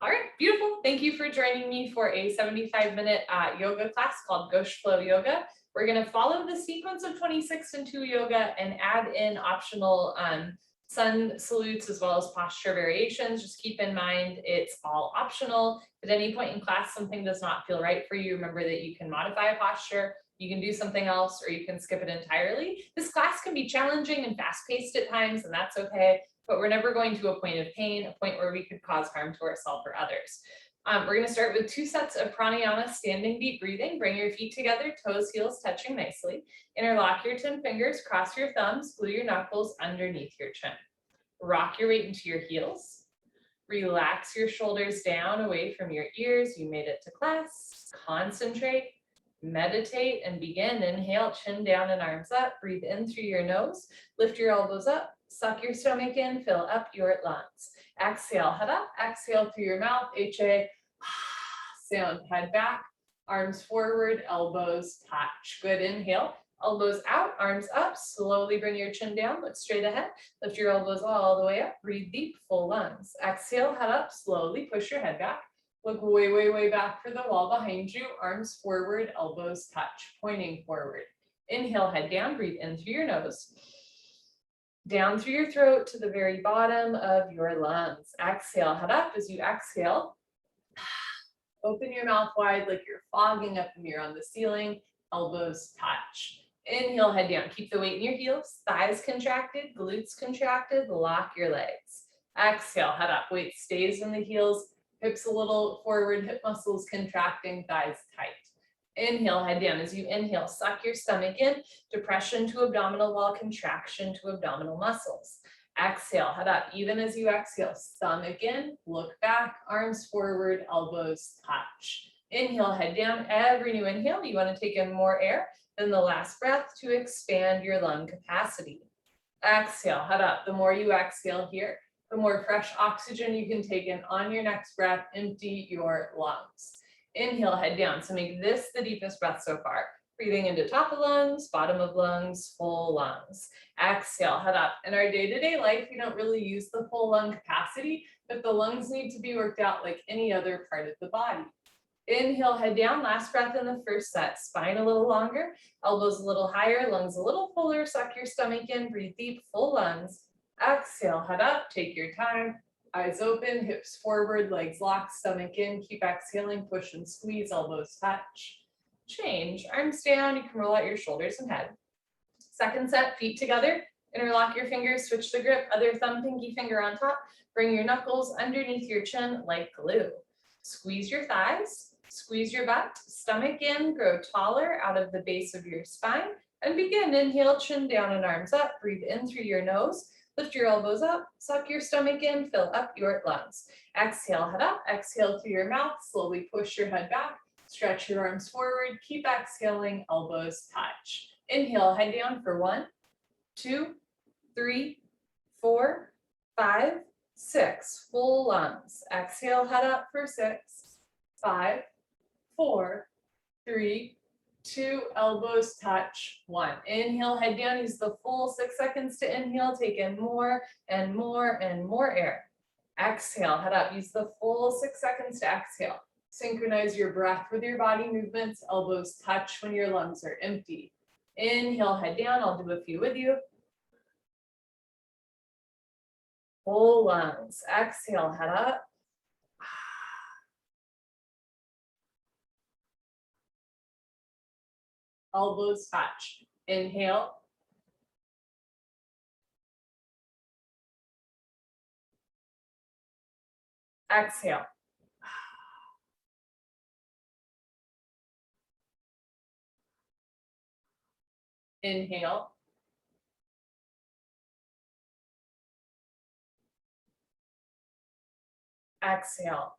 All right, beautiful. Thank you for joining me for a 75-minute yoga class called Ghosh Flow Yoga. We're going to follow the sequence of 26 and 2 yoga and add in optional sun salutes as well as posture variations. Just keep in mind it's all optional. If at any point in class something does not feel right for you, remember that you can modify a posture, you can do something else, or you can skip it entirely. This class can be challenging and fast-paced at times, and that's okay. But we're never going to a point of pain, a point where we could cause harm to ourselves or others. We're going to start with 2 sets of pranayama, standing deep breathing. Bring your feet together, toes, heels touching nicely. Interlock your 10 fingers, cross your thumbs, glue your knuckles underneath your chin. Rock your weight into your heels. Relax your shoulders down away from your ears. You made it to class. Concentrate, meditate, and begin. Inhale, chin down and arms up. Breathe in through your nose. Lift your elbows up. Suck your stomach in, fill up your lungs. Exhale, head up. Exhale through your mouth. HA sound. Head back, arms forward, elbows touch. Good. Inhale, elbows out, arms up. Slowly bring your chin down. Look straight ahead. Lift your elbows all the way up. Breathe deep, full lungs. Exhale, head up. Slowly push your head back. Look way, way, way back for the wall behind you. Arms forward, elbows touch, pointing forward. Inhale, head down. Breathe in through your nose. Down through your throat to the very bottom of your lungs. Exhale, head up. As you exhale, open your mouth wide like you're fogging up a mirror on the ceiling. Elbows touch. Inhale, head down. Keep the weight in your heels. Thighs contracted, glutes contracted. Lock your legs. Exhale, head up. Weight stays in the heels. Hips a little forward, hip muscles contracting, thighs tight. Inhale, head down. As you inhale, suck your stomach in, depression to abdominal wall, contraction to abdominal muscles. Exhale, head up. Even as you exhale, stomach in, look back, arms forward, elbows touch. Inhale, head down. Every new inhale, you want to take in more air than the last breath to expand your lung capacity. Exhale, head up. The more you exhale here, the more fresh oxygen you can take in on your next breath. Empty your lungs. Inhale, head down. So make this the deepest breath so far. Breathing into top of lungs, bottom of lungs, full lungs. Exhale, head up. In our day-to-day life, we don't really use the full lung capacity, but the lungs need to be worked out like any other part of the body. Inhale, head down. Last breath in the first set. Spine a little longer, elbows a little higher, lungs a little fuller. Suck your stomach in. Breathe deep, full lungs. Exhale, head up. Take your time. Eyes open, hips forward, legs locked, stomach in. Keep exhaling, push and squeeze, elbows touch. Change, arms down. You can roll out your shoulders and head. Second set, feet together. Interlock your fingers, switch the grip, other thumb, pinky finger on top. Bring your knuckles underneath your chin like glue. Squeeze your thighs, squeeze your butt, stomach in, grow taller out of the base of your spine, and begin. Inhale, chin down and arms up. Breathe in through your nose. Lift your elbows up, suck your stomach in, fill up your lungs. Exhale, head up, exhale through your mouth, slowly push your head back, stretch your arms forward, keep exhaling, elbows touch. Inhale, head down for 1, 2, 3, 4, 5, 6, full lungs. Exhale, head up for 6, 5, 4, 3, 2, elbows touch, 1. Inhale, head down, use the full 6 seconds to inhale, take in more and more and more air. Exhale, head up, use the full 6 seconds to exhale. Synchronize your breath with your body movements, elbows touch when your lungs are empty. Inhale, head down, I'll do a few with you. Full lungs, exhale, head up. Elbows touch. Inhale. Exhale. Inhale. Exhale.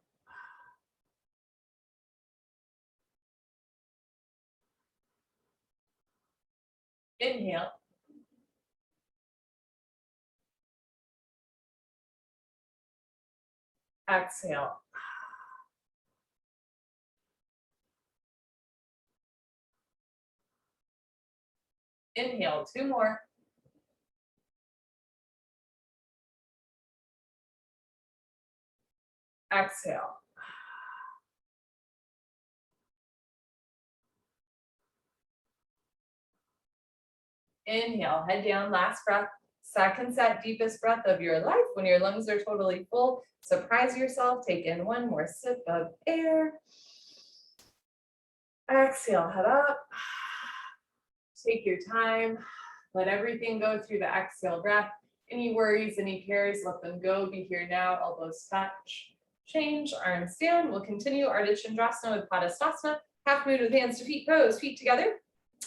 Inhale. Exhale. Inhale, 2 more. Exhale. Inhale, head down, last breath. Second set, deepest breath of your life. When your lungs are totally full, surprise yourself. Take in one more sip of air. Exhale, head up. Take your time. Let everything go through the exhale breath. Any worries, any cares, let them go. Be here now, elbows touch. Change, arms down. We'll continue Ardha Chandrasana with Padasana. Half moon with hands to feet pose, feet together.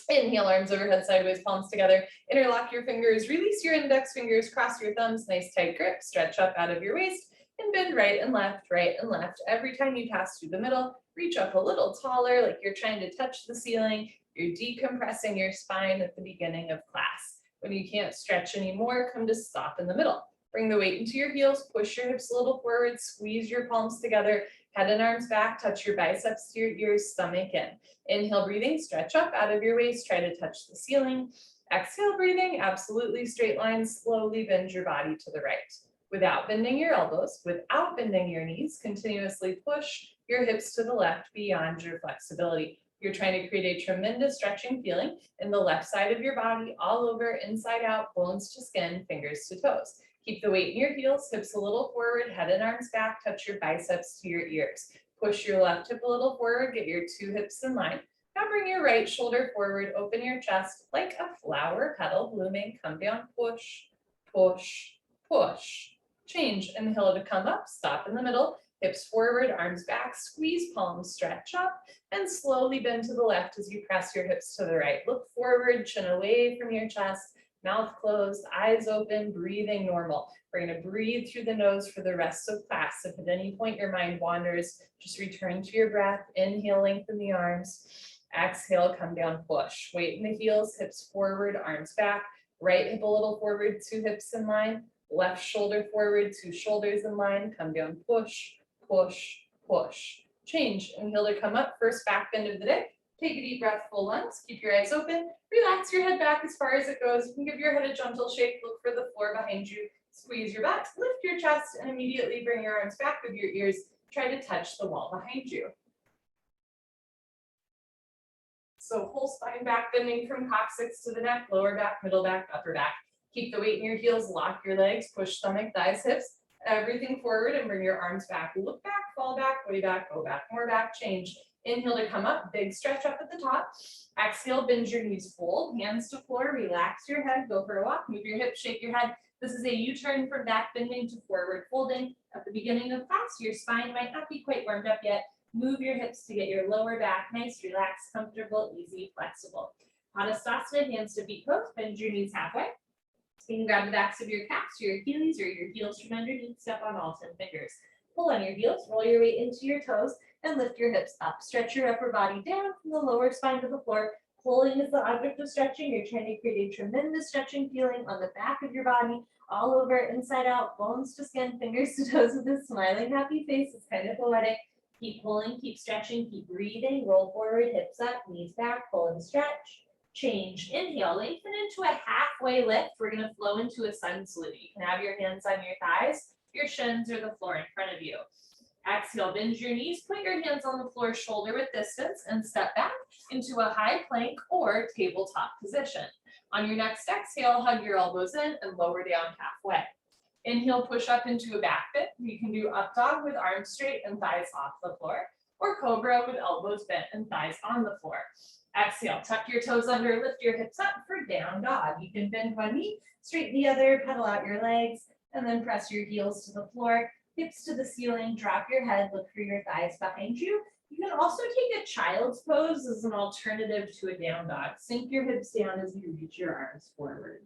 Inhale, arms overhead, sideways, palms together. Interlock your fingers, release your index fingers, cross your thumbs, nice tight grip, stretch up out of your waist, and bend right and left, right and left. Every time you pass through the middle, reach up a little taller, like you're trying to touch the ceiling. You're decompressing your spine at the beginning of class. When you can't stretch anymore, come to stop in the middle. Bring the weight into your heels, push your hips a little forward, squeeze your palms together, head and arms back, touch your biceps to your ears, stomach in. Inhale, breathing, stretch up out of your waist, try to touch the ceiling. Exhale, breathing, absolutely straight lines, slowly bend your body to the right. Without bending your elbows, without bending your knees, continuously push your hips to the left beyond your flexibility. You're trying to create a tremendous stretching feeling in the left side of your body, all over, inside out, bones to skin, fingers to toes. Keep the weight in your heels, hips a little forward, head and arms back, touch your biceps to your ears. Push your left hip a little forward, get your two hips in line. Now bring your right shoulder forward, open your chest like a flower petal blooming, come down, push, push, push. Change, inhale to come up, stop in the middle, hips forward, arms back, squeeze palms, stretch up, and slowly bend to the left as you press your hips to the right. Look forward, chin away from your chest, mouth closed, eyes open, breathing normal. We're going to breathe through the nose for the rest of class. If at any point your mind wanders, just return to your breath. Inhale, lengthen the arms. Exhale, come down, push. Weight in the heels, hips forward, arms back. Right hip a little forward, two hips in line. Left shoulder forward, two shoulders in line. Come down, push, push, push. Change. Inhale to come up, first back bend of the day. Take a deep breath, full lungs. Keep your eyes open. Relax your head back as far as it goes. You can give your head a gentle shake. Look for the floor behind you. Squeeze your butt. Lift your chest and immediately bring your arms back with your ears. Try to touch the wall behind you. So whole spine back bending from coccyx to the neck, lower back, middle back, upper back. Keep the weight in your heels. Lock your legs. Push stomach, thighs, hips. Everything forward and bring your arms back. Look back, fall back, way back, go back, more back, change. Inhale to come up, big stretch up at the top. Exhale, bend your knees, fold, hands to floor, relax your head, go for a walk, move your hips, shake your head. This is a U-turn from back bending to forward folding. At the beginning of class, your spine might not be quite warmed up yet. Move your hips to get your lower back nice, relaxed, comfortable, easy, flexible. Padasana, hands to feet pose, bend your knees halfway. You can grab the backs of your calves, your Achilles, or your heels from underneath, step on all 10 fingers. Pull on your heels, roll your weight into your toes, and lift your hips up. Stretch your upper body down from the lower spine to the floor. Pulling is the object of stretching. You're trying to create a tremendous stretching feeling on the back of your body, all over, inside out, bones to skin, fingers to toes with a smiling, happy face. It's kind of poetic. Keep pulling, keep stretching, keep breathing. Roll forward, hips up, knees back, pull and stretch. Change. Inhale, lengthen into a halfway lift. We're going to flow into a sun salute. You can have your hands on your thighs, your shins, or the floor in front of you. Exhale, bend your knees, put your hands on the floor shoulder width distance, and step back into a high plank or tabletop position. On your next exhale, hug your elbows in and lower down halfway. Inhale, push up into a back bend. You can do up dog with arms straight and thighs off the floor, or cobra with elbows bent and thighs on the floor. Exhale, tuck your toes under, lift your hips up for down dog. You can bend one knee, straighten the other, pedal out your legs, and then press your heels to the floor, hips to the ceiling, drop your head, look for your thighs behind you. You can also take a child's pose as an alternative to a down dog. Sink your hips down as you reach your arms forward.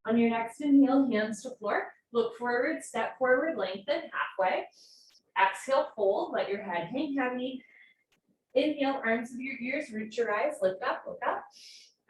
On your next inhale, hands to floor, look forward, step forward, lengthen halfway. Exhale, fold, let your head hang heavy. Inhale, arms to your ears, reach your eyes, lift up, look up.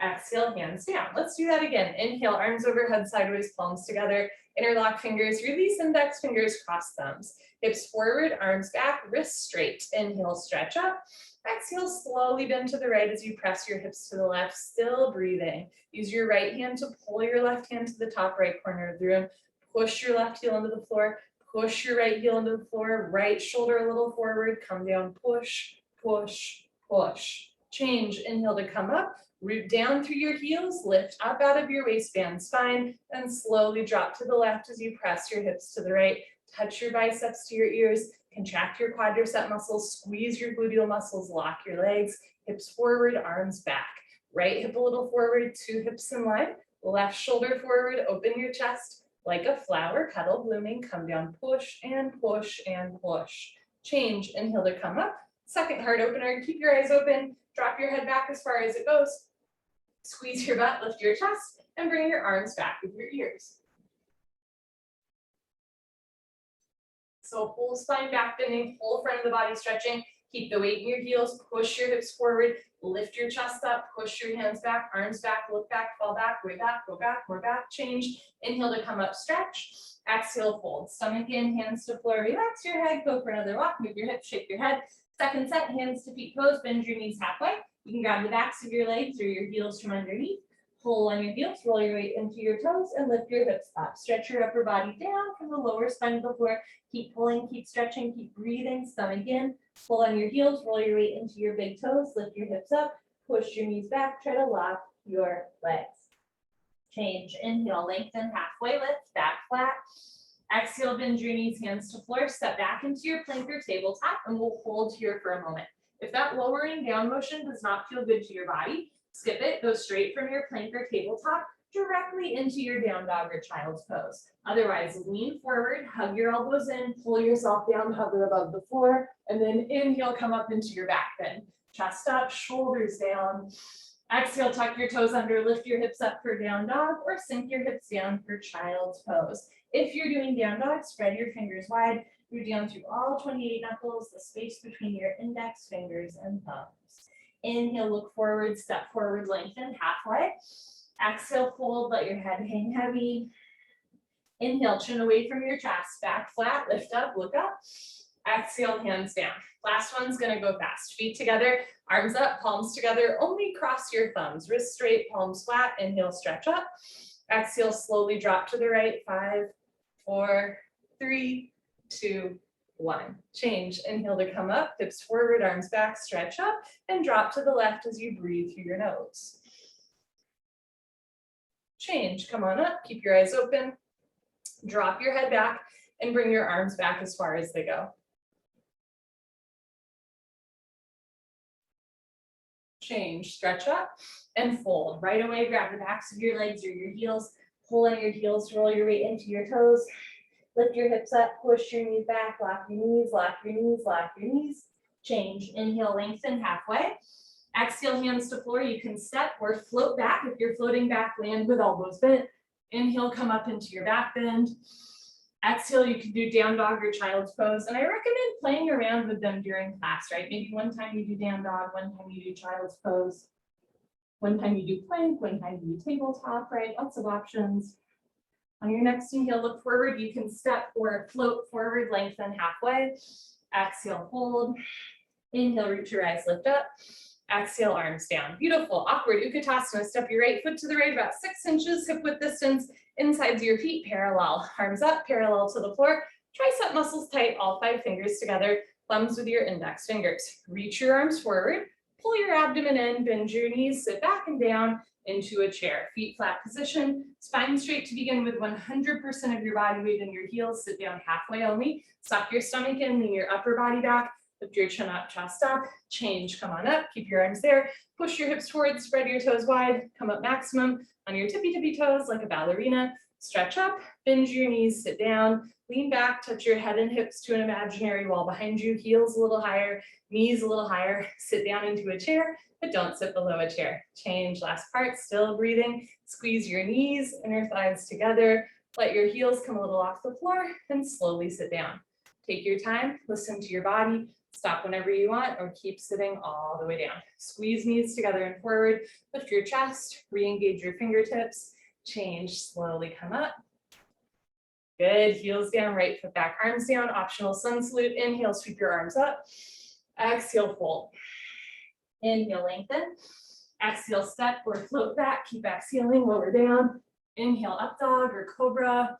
Exhale, hands down. Let's do that again. Inhale, arms overhead, sideways, palms together. Interlock fingers, release index fingers, cross thumbs. Hips forward, arms back, wrists straight. Inhale, stretch up. Exhale, slowly bend to the right as you press your hips to the left, still breathing. Use your right hand to pull your left hand to the top right corner of the room. Push your left heel into the floor. push your right heel into the floor, right shoulder a little forward, come down, push, push, push. Change, inhale to come up, root down through your heels, lift up out of your waistband spine, and slowly drop to the left as you press your hips to the right. Touch your biceps to your ears, contract your quadricep muscles, squeeze your gluteal muscles, lock your legs, hips forward, arms back. Right hip a little forward, two hips in line, left shoulder forward, open your chest like a flower, petal blooming, come down, push and push and push. Change, inhale to come up, second heart opener, keep your eyes open, drop your head back as far as it goes, squeeze your butt, lift your chest, and bring your arms back with your ears. So whole spine back bending, whole front of the body stretching. Keep the weight in your heels, push your hips forward, lift your chest up, push your hands back, arms back, look back, fall back, way back, go back, more back, change. Inhale to come up, stretch. Exhale, fold. Stomach in, hands to floor, relax your head, go for another walk, move your hips, shake your head. Second set, hands to feet pose, bend your knees halfway. You can grab the backs of your legs or your heels from underneath. Pull on your heels, roll your weight into your toes, and lift your hips up. Stretch your upper body down from the lower spine to the floor. Keep pulling, keep stretching, keep breathing, stomach in. Pull on your heels, roll your weight into your big toes, lift your hips up, push your knees back, try to lock your legs. Change, inhale, lengthen, halfway lift, back flat. Exhale, bend your knees, hands to floor, step back into your plank or tabletop, and we'll hold here for a moment. If that lowering down motion does not feel good to your body, skip it, go straight from your plank or tabletop directly into your down dog or child's pose. Otherwise, lean forward, hug your elbows in, pull yourself down, hover above the floor, and then inhale, come up into your back bend. Chest up, shoulders down. Exhale, tuck your toes under, lift your hips up for down dog, or sink your hips down for child's pose. If you're doing down dog, spread your fingers wide, root down through all 28 knuckles, the space between your index fingers and thumbs. Inhale, look forward, step forward, lengthen, halfway. Exhale, fold, let your head hang heavy. Inhale, chin away from your chest, back flat, lift up, look up. Exhale, hands down. Last one's gonna go fast. Feet together, arms up, palms together, only cross your thumbs, wrists straight, palms flat. Inhale, stretch up. Exhale, slowly drop to the right. 5, 4, 3, 2, 1. Change. Inhale to come up, hips forward, arms back, stretch up, and drop to the left as you breathe through your nose. Change. Come on up, keep your eyes open, drop your head back, and bring your arms back as far as they go. Change. Stretch up and fold. Right away, grab the backs of your legs or your heels, pull on your heels, roll your weight into your toes. Lift your hips up, push your knees back, lock your knees, lock your knees, lock your knees. Change, inhale, lengthen halfway. Exhale, hands to floor. You can step or float back. If you're floating back, land with elbows bent. Inhale, come up into your back bend. Exhale, you can do down dog or child's pose. And I recommend playing around with them during class, right? Maybe one time you do down dog, one time you do child's pose. One time you do plank, one time you do tabletop, right? Lots of options. On your next inhale, look forward. You can step or float forward, lengthen halfway. Exhale, hold. Inhale, reach your eyes, lift up. Exhale, arms down. Beautiful. Awkward Utkatasana. Step your right foot to the right about 6 inches, hip width distance. Insides of your feet, parallel. Arms up, parallel to the floor. Tricep muscles tight, all 5 fingers together. Thumbs with your index fingers. Reach your arms forward. Pull your abdomen in, bend your knees, sit back and down into a chair. Feet flat position, spine straight to begin with 100% of your body weight in your heels. Sit down halfway only. Suck your stomach in, lean your upper body back. Lift your chin up, chest up. Change, come on up, keep your arms there. Push your hips forward, spread your toes wide. Come up maximum on your tippy toes like a ballerina. Stretch up, bend your knees, sit down. Lean back, touch your head and hips to an imaginary wall behind you. Heels a little higher, knees a little higher. Sit down into a chair, but don't sit below a chair. Change, last part, still breathing. Squeeze your knees, inner thighs together. Let your heels come a little off the floor and slowly sit down. Take your time, listen to your body. Stop whenever you want or keep sitting all the way down. Squeeze knees together and forward. Lift your chest, re-engage your fingertips. Change, slowly come up. Good, heels down, right foot back, arms down. Optional sun salute. Inhale, sweep your arms up. Exhale, fold. Inhale, lengthen. Exhale, step or float back. Keep exhaling, lower down. Inhale, up dog or cobra.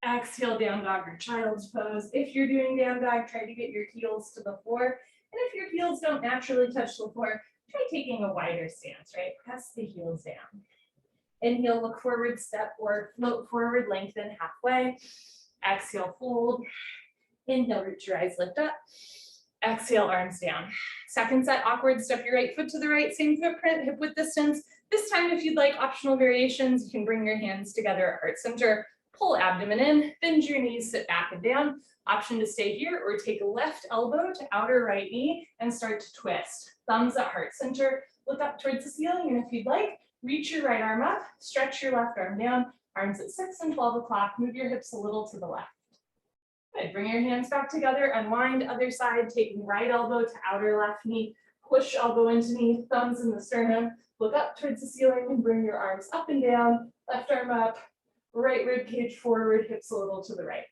Exhale, down dog or child's pose. If you're doing down dog, try to get your heels to the floor. And if your heels don't naturally touch the floor, try taking a wider stance, right? Press the heels down. Inhale, look forward, step forward, float forward, lengthen halfway. Exhale, fold. Inhale, reach your eyes, lift up. Exhale, arms down. Second set, awkward, step your right foot to the right, same footprint, hip width distance. This time, if you'd like optional variations, you can bring your hands together at heart center, pull abdomen in, bend your knees, sit back and down. Option to stay here or take left elbow to outer right knee and start to twist. Thumbs at heart center, look up towards the ceiling, and if you'd like, reach your right arm up, stretch your left arm down, arms at 6 and 12 o'clock, move your hips a little to the left. Good, bring your hands back together, unwind, other side, taking right elbow to outer left knee, push elbow into knee, thumbs in the sternum, look up towards the ceiling and bring your arms up and down, left arm up, right rib cage forward, hips a little to the right.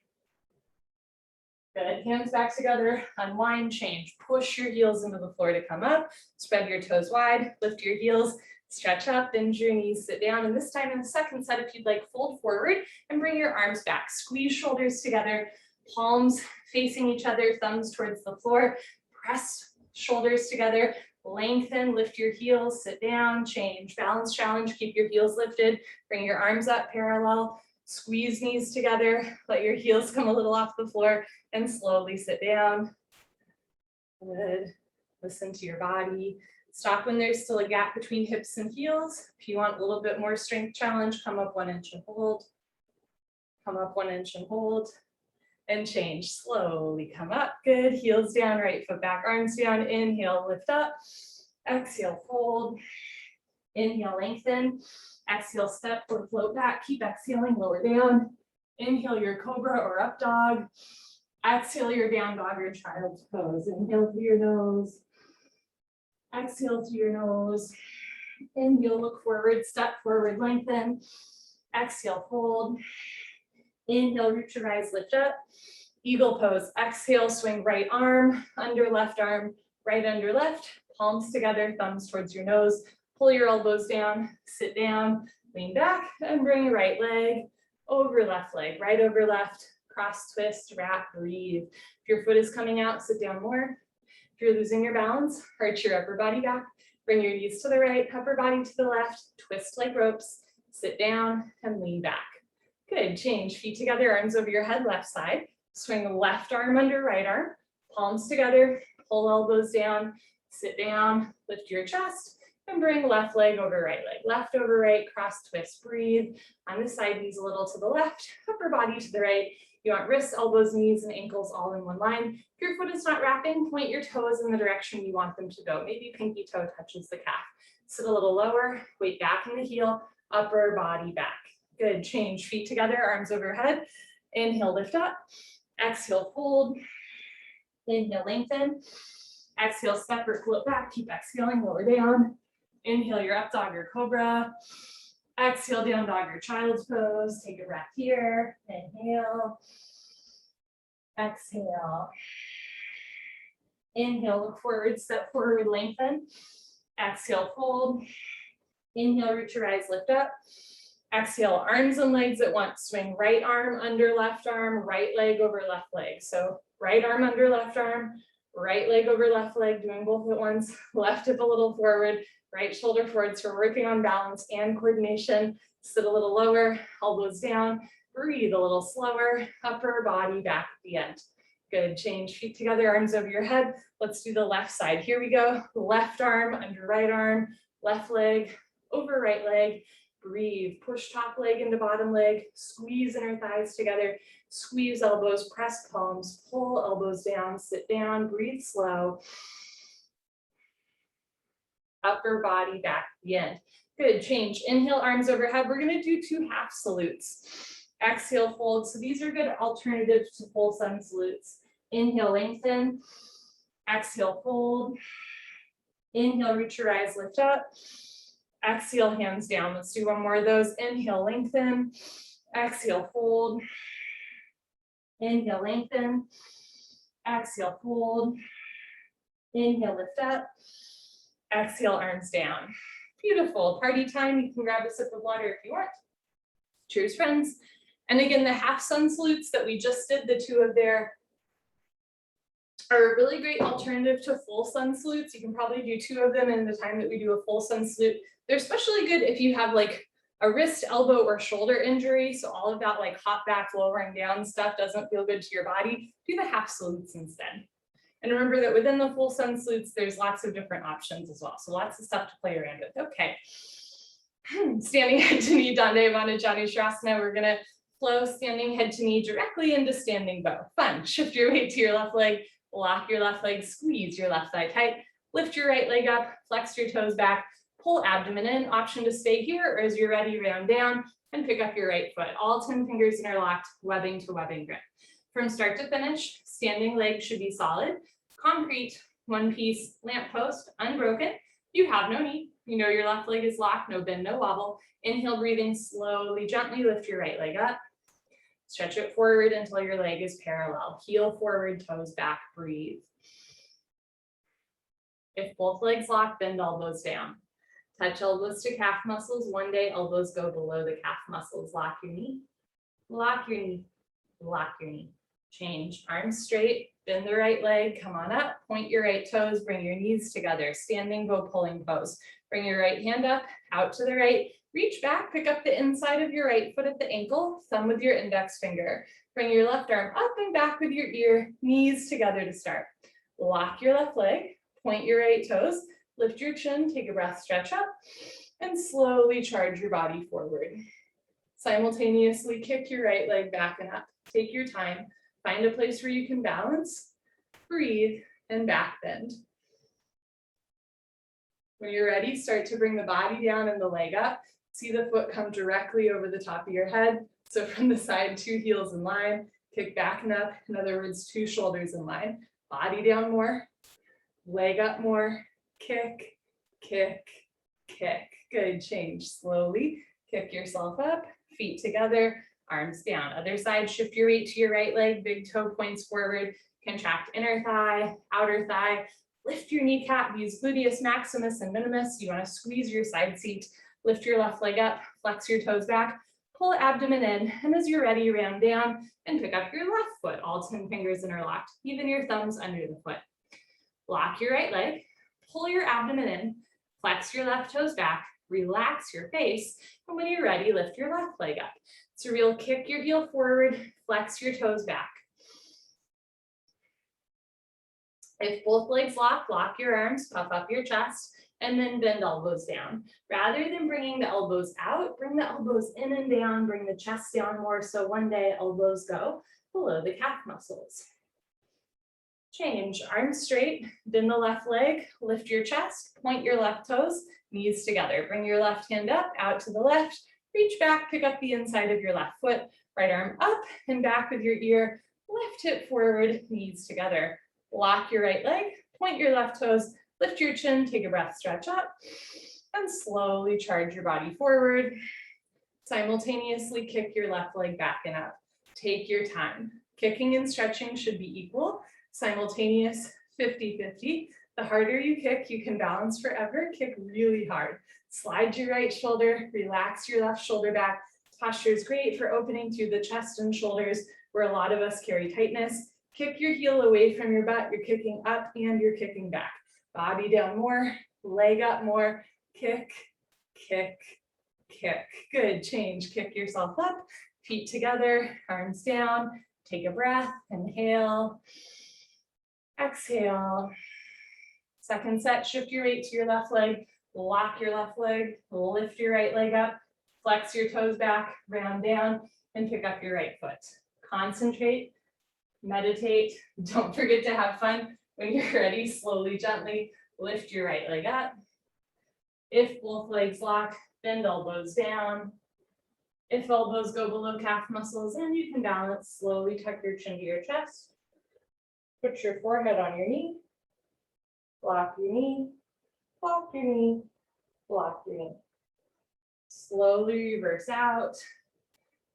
Good, hands back together, unwind, change, push your heels into the floor to come up, spread your toes wide, lift your heels, stretch up, bend your knees, sit down, and this time in the second set, if you'd like, fold forward and bring your arms back, squeeze shoulders together, palms facing each other, thumbs towards the floor, press shoulders together, lengthen, lift your heels, sit down, change, balance challenge, keep your heels lifted, bring your arms up parallel, squeeze knees together, let your heels come a little off the floor, and slowly sit down. Good, listen to your body. Stop when there's still a gap between hips and heels. If you want a little bit more strength challenge, come up 1 inch and hold. Come up 1 inch and hold. And change, slowly come up, good, heels down, right foot back, arms down, inhale, lift up, exhale, fold, inhale, lengthen, exhale, step or float back, keep exhaling, lower down, inhale your Cobra or up dog, exhale your down dog or child's pose, inhale through your nose, exhale through your nose, inhale, look forward, step forward, lengthen, exhale, fold, inhale, reach your eyes, lift up. Eagle pose, exhale, swing right arm, under left arm, right under left, palms together, thumbs towards your nose, pull your elbows down, sit down, lean back, and bring your right leg over left leg, right over left, cross twist, wrap, breathe. If your foot is coming out, sit down more. If you're losing your balance, arch your upper body back, bring your knees to the right, upper body to the left, twist like ropes, sit down, and lean back. Good, change, feet together, arms over your head, left side. Swing left arm under right arm, palms together, pull elbows down, sit down, lift your chest, and bring left leg over right leg. Left over right, cross twist, breathe. On this side, knees a little to the left, upper body to the right. You want wrists, elbows, knees, and ankles all in one line. If your foot is not wrapping, point your toes in the direction you want them to go. Maybe pinky toe touches the calf. Sit a little lower, weight back in the heel, upper body back. Good, change, feet together, arms overhead. Inhale, lift up. Exhale, fold. Inhale, lengthen. Exhale, step or float back. Keep exhaling, lower down. Inhale, your up dog or Cobra. Exhale, down dog or child's pose. Take a breath here. Inhale. Exhale. Inhale, look forward, step forward, lengthen. Exhale, fold. Inhale, reach your eyes, lift up. Exhale, arms and legs at once. Swing right arm under left arm, right leg over left leg. So right arm under left arm, right leg over left leg, doing both at once. Left hip a little forward, right shoulder forward. So we're working on balance and coordination. Sit a little lower, elbows down. Breathe a little slower, upper body back at the end. Good, change, feet together, arms over your head. Let's do the left side. Here we go. Left arm under right arm, left leg over right leg. Breathe, push top leg into bottom leg, squeeze inner thighs together, squeeze elbows, press palms, pull elbows down, sit down, breathe slow. Upper body back at the end. Good, change, inhale, arms overhead. We're gonna do 2 half salutes. Exhale, fold. So these are good alternatives to full sun salutes. Inhale, lengthen. Exhale, fold. Inhale, reach your eyes, lift up. Exhale, hands down. Let's do 1 more of those. Inhale, lengthen. Exhale, fold. Inhale, lengthen. Exhale, fold. Inhale, lift up. Exhale, arms down. Beautiful. Party time. You can grab a sip of water if you want. Cheers, friends. And again, the half sun salutes that we just did, the 2 of there, are a really great alternative to full sun salutes. You can probably do 2 of them in the time that we do a full sun salute. They're especially good if you have like a wrist, elbow, or shoulder injury. So all of that like hop back, lowering down stuff doesn't feel good to your body. Do the half salutes instead. And remember that within the full sun salutes, there's lots of different options as well. So lots of stuff to play around with. Okay. Standing head to knee, Dandayavana Jani Sharasana. We're gonna flow standing head to knee directly into standing bow. Fun. Shift your weight to your left leg. Lock your left leg, squeeze your left thigh tight, lift your right leg up, flex your toes back, pull abdomen in, option to stay here, or as you're ready, round down and pick up your right foot. All 10 fingers interlocked, webbing to webbing grip. From start to finish, standing leg should be solid, concrete, one piece, lamp post, unbroken. You have no knee. You know your left leg is locked, no bend, no wobble. Inhale, breathing slowly, gently lift your right leg up. Stretch it forward until your leg is parallel. Heel forward, toes back, breathe. If both legs lock, bend elbows down. Touch elbows to calf muscles. One day, elbows go below the calf muscles. Lock your knee, lock your knee, lock your knee. Change, arms straight, bend the right leg, come on up, point your right toes, bring your knees together. Standing bow pulling pose. Bring your right hand up, out to the right. Reach back, pick up the inside of your right foot at the ankle, thumb with your index finger. Bring your left arm up and back with your ear, knees together to start. Lock your left leg, point your right toes, lift your chin, take a breath, stretch up, and slowly charge your body forward. Simultaneously kick your right leg back and up. Take your time, find a place where you can balance, breathe, and back bend. When you're ready, start to bring the body down and the leg up. See the foot come directly over the top of your head. So from the side, 2 heels in line, kick back and up. In other words, 2 shoulders in line. Body down more, leg up more, kick, kick, kick. Good, change slowly. Kick yourself up, feet together, arms down. Other side, shift your weight to your right leg, big toe points forward, contract inner thigh, outer thigh. Lift your kneecap, use gluteus maximus and minimus. You want to squeeze your side seat. Lift your left leg up, flex your toes back, pull abdomen in, and as you're ready, round down and pick up your left foot, all 10 fingers interlocked, even your thumbs under the foot. Lock your right leg, pull your abdomen in, flex your left toes back, relax your face, and when you're ready, lift your left leg up. It's a real kick your heel forward, flex your toes back. If both legs lock your arms, puff up your chest, and then bend elbows down. Rather than bringing the elbows out, bring the elbows in and down, bring the chest down more, so one day elbows go below the calf muscles. Change, arms straight, bend the left leg, lift your chest, point your left toes, knees together. Bring your left hand up, out to the left, reach back, pick up the inside of your left foot, right arm up and back with your ear, lift hip forward, knees together. Lock your right leg, point your left toes, lift your chin, take a breath, stretch up, and slowly charge your body forward. Simultaneously kick your left leg back and up. Take your time. Kicking and stretching should be equal, simultaneous, 50-50. The harder you kick, you can balance forever. Kick really hard. Slide your right shoulder, relax your left shoulder back. Posture is great for opening through the chest and shoulders, where a lot of us carry tightness. Kick your heel away from your butt. You're kicking up and you're kicking back. Body down more, leg up more, kick, kick, kick. Good, change, kick yourself up, feet together, arms down, take a breath, inhale, exhale. Second set, shift your weight to your left leg, lock your left leg, lift your right leg up, flex your toes back, round down, and pick up your right foot. Concentrate, meditate, don't forget to have fun. When you're ready, slowly, gently lift your right leg up. If both legs lock, bend elbows down. If elbows go below calf muscles, and you can balance, slowly tuck your chin to your chest. Put your forehead on your knee. Lock your knee, lock your knee, lock your knee. Slowly reverse out.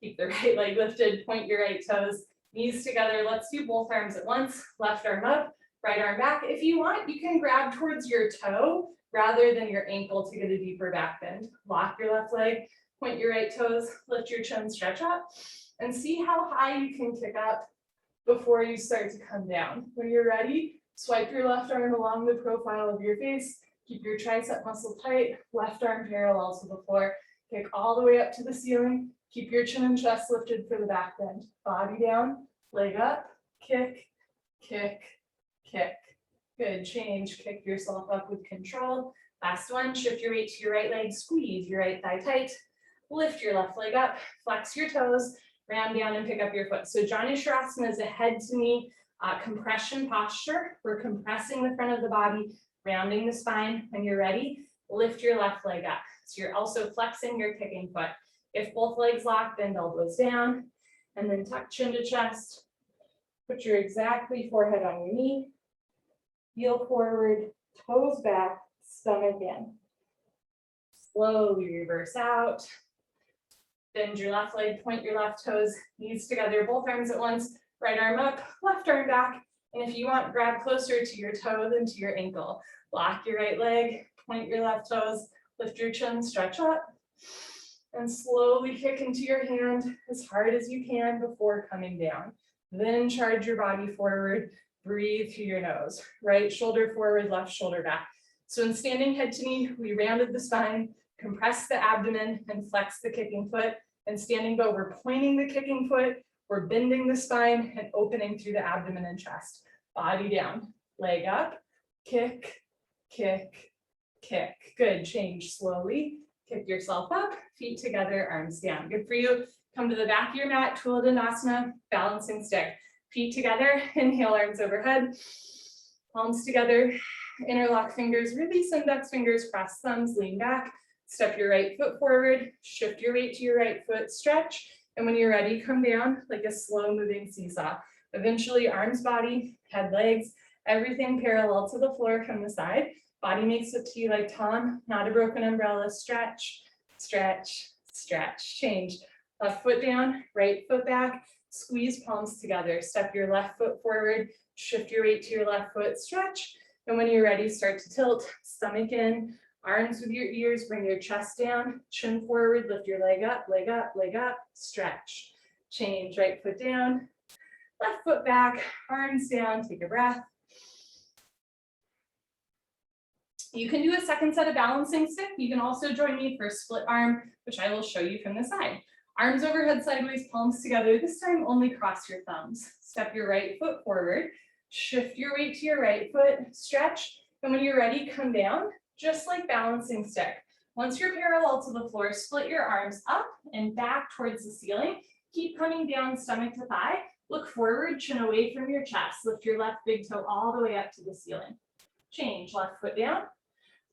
Keep the right leg lifted, point your right toes, knees together. Let's do both arms at once. Left arm up, right arm back. If you want, you can grab towards your toe rather than your ankle to get a deeper back bend. Lock your left leg, point your right toes, lift your chin, stretch up, and see how high you can kick up before you start to come down. When you're ready, swipe your left arm along the profile of your face, keep your tricep muscle tight, left arm parallel to the floor, kick all the way up to the ceiling, keep your chin and chest lifted for the back bend. Body down, leg up, kick, kick, kick. Good, change, kick yourself up with control. Last one, shift your weight to your right leg, squeeze your right thigh tight, lift your left leg up, flex your toes, round down and pick up your foot. So Janu Sharasana is a head to knee compression posture. We're compressing the front of the body, rounding the spine. When you're ready, lift your left leg up. So you're also flexing your kicking foot. If both legs lock, bend elbows down, and then tuck chin to chest. Put your exactly forehead on your knee, heel forward, toes back, stomach in. Slowly reverse out. Bend your left leg, point your left toes, knees together, both arms at once, right arm up, left arm back. And if you want, grab closer to your toe than to your ankle. Lock your right leg, point your left toes, lift your chin, stretch up, and slowly kick into your hand as hard as you can before coming down. Then charge your body forward, breathe through your nose. Right shoulder forward, left shoulder back. So in standing head to knee, we rounded the spine, compress the abdomen, and flex the kicking foot. And standing bow, we're pointing the kicking foot, we're bending the spine and opening through the abdomen and chest. Body down, leg up, kick, kick, kick. Good, change slowly. Kick yourself up, feet together, arms down. Good for you. Come to the back of your mat, Untitled balancing stick. Feet together, inhale, arms overhead, palms together, interlock fingers, release index fingers, cross thumbs, lean back. Step your right foot forward, shift your weight to your right foot, stretch, and when you're ready, come down like a slow moving seesaw. Eventually, arms, body, head, legs, everything parallel to the floor from the side. Body makes it to you like Tom, not a broken umbrella. Stretch, stretch, stretch, change. Left foot down, right foot back, squeeze palms together. Step your left foot forward, shift your weight to your left foot, stretch, and when you're ready, start to tilt, stomach in, arms with your ears, bring your chest down, chin forward, lift your leg up, leg up, leg up, stretch. Change, right foot down, left foot back, arms down, take a breath. You can do a second set of balancing stick. You can also join me for split arm, which I will show you from the side. Arms overhead sideways, palms together. This time only cross your thumbs. Step your right foot forward, shift your weight to your right foot, stretch, and when you're ready, come down. Just like balancing stick. Once you're parallel to the floor, split your arms up and back towards the ceiling. Keep coming down, stomach to thigh. Look forward, chin away from your chest. Lift your left big toe all the way up to the ceiling. Change, left foot down,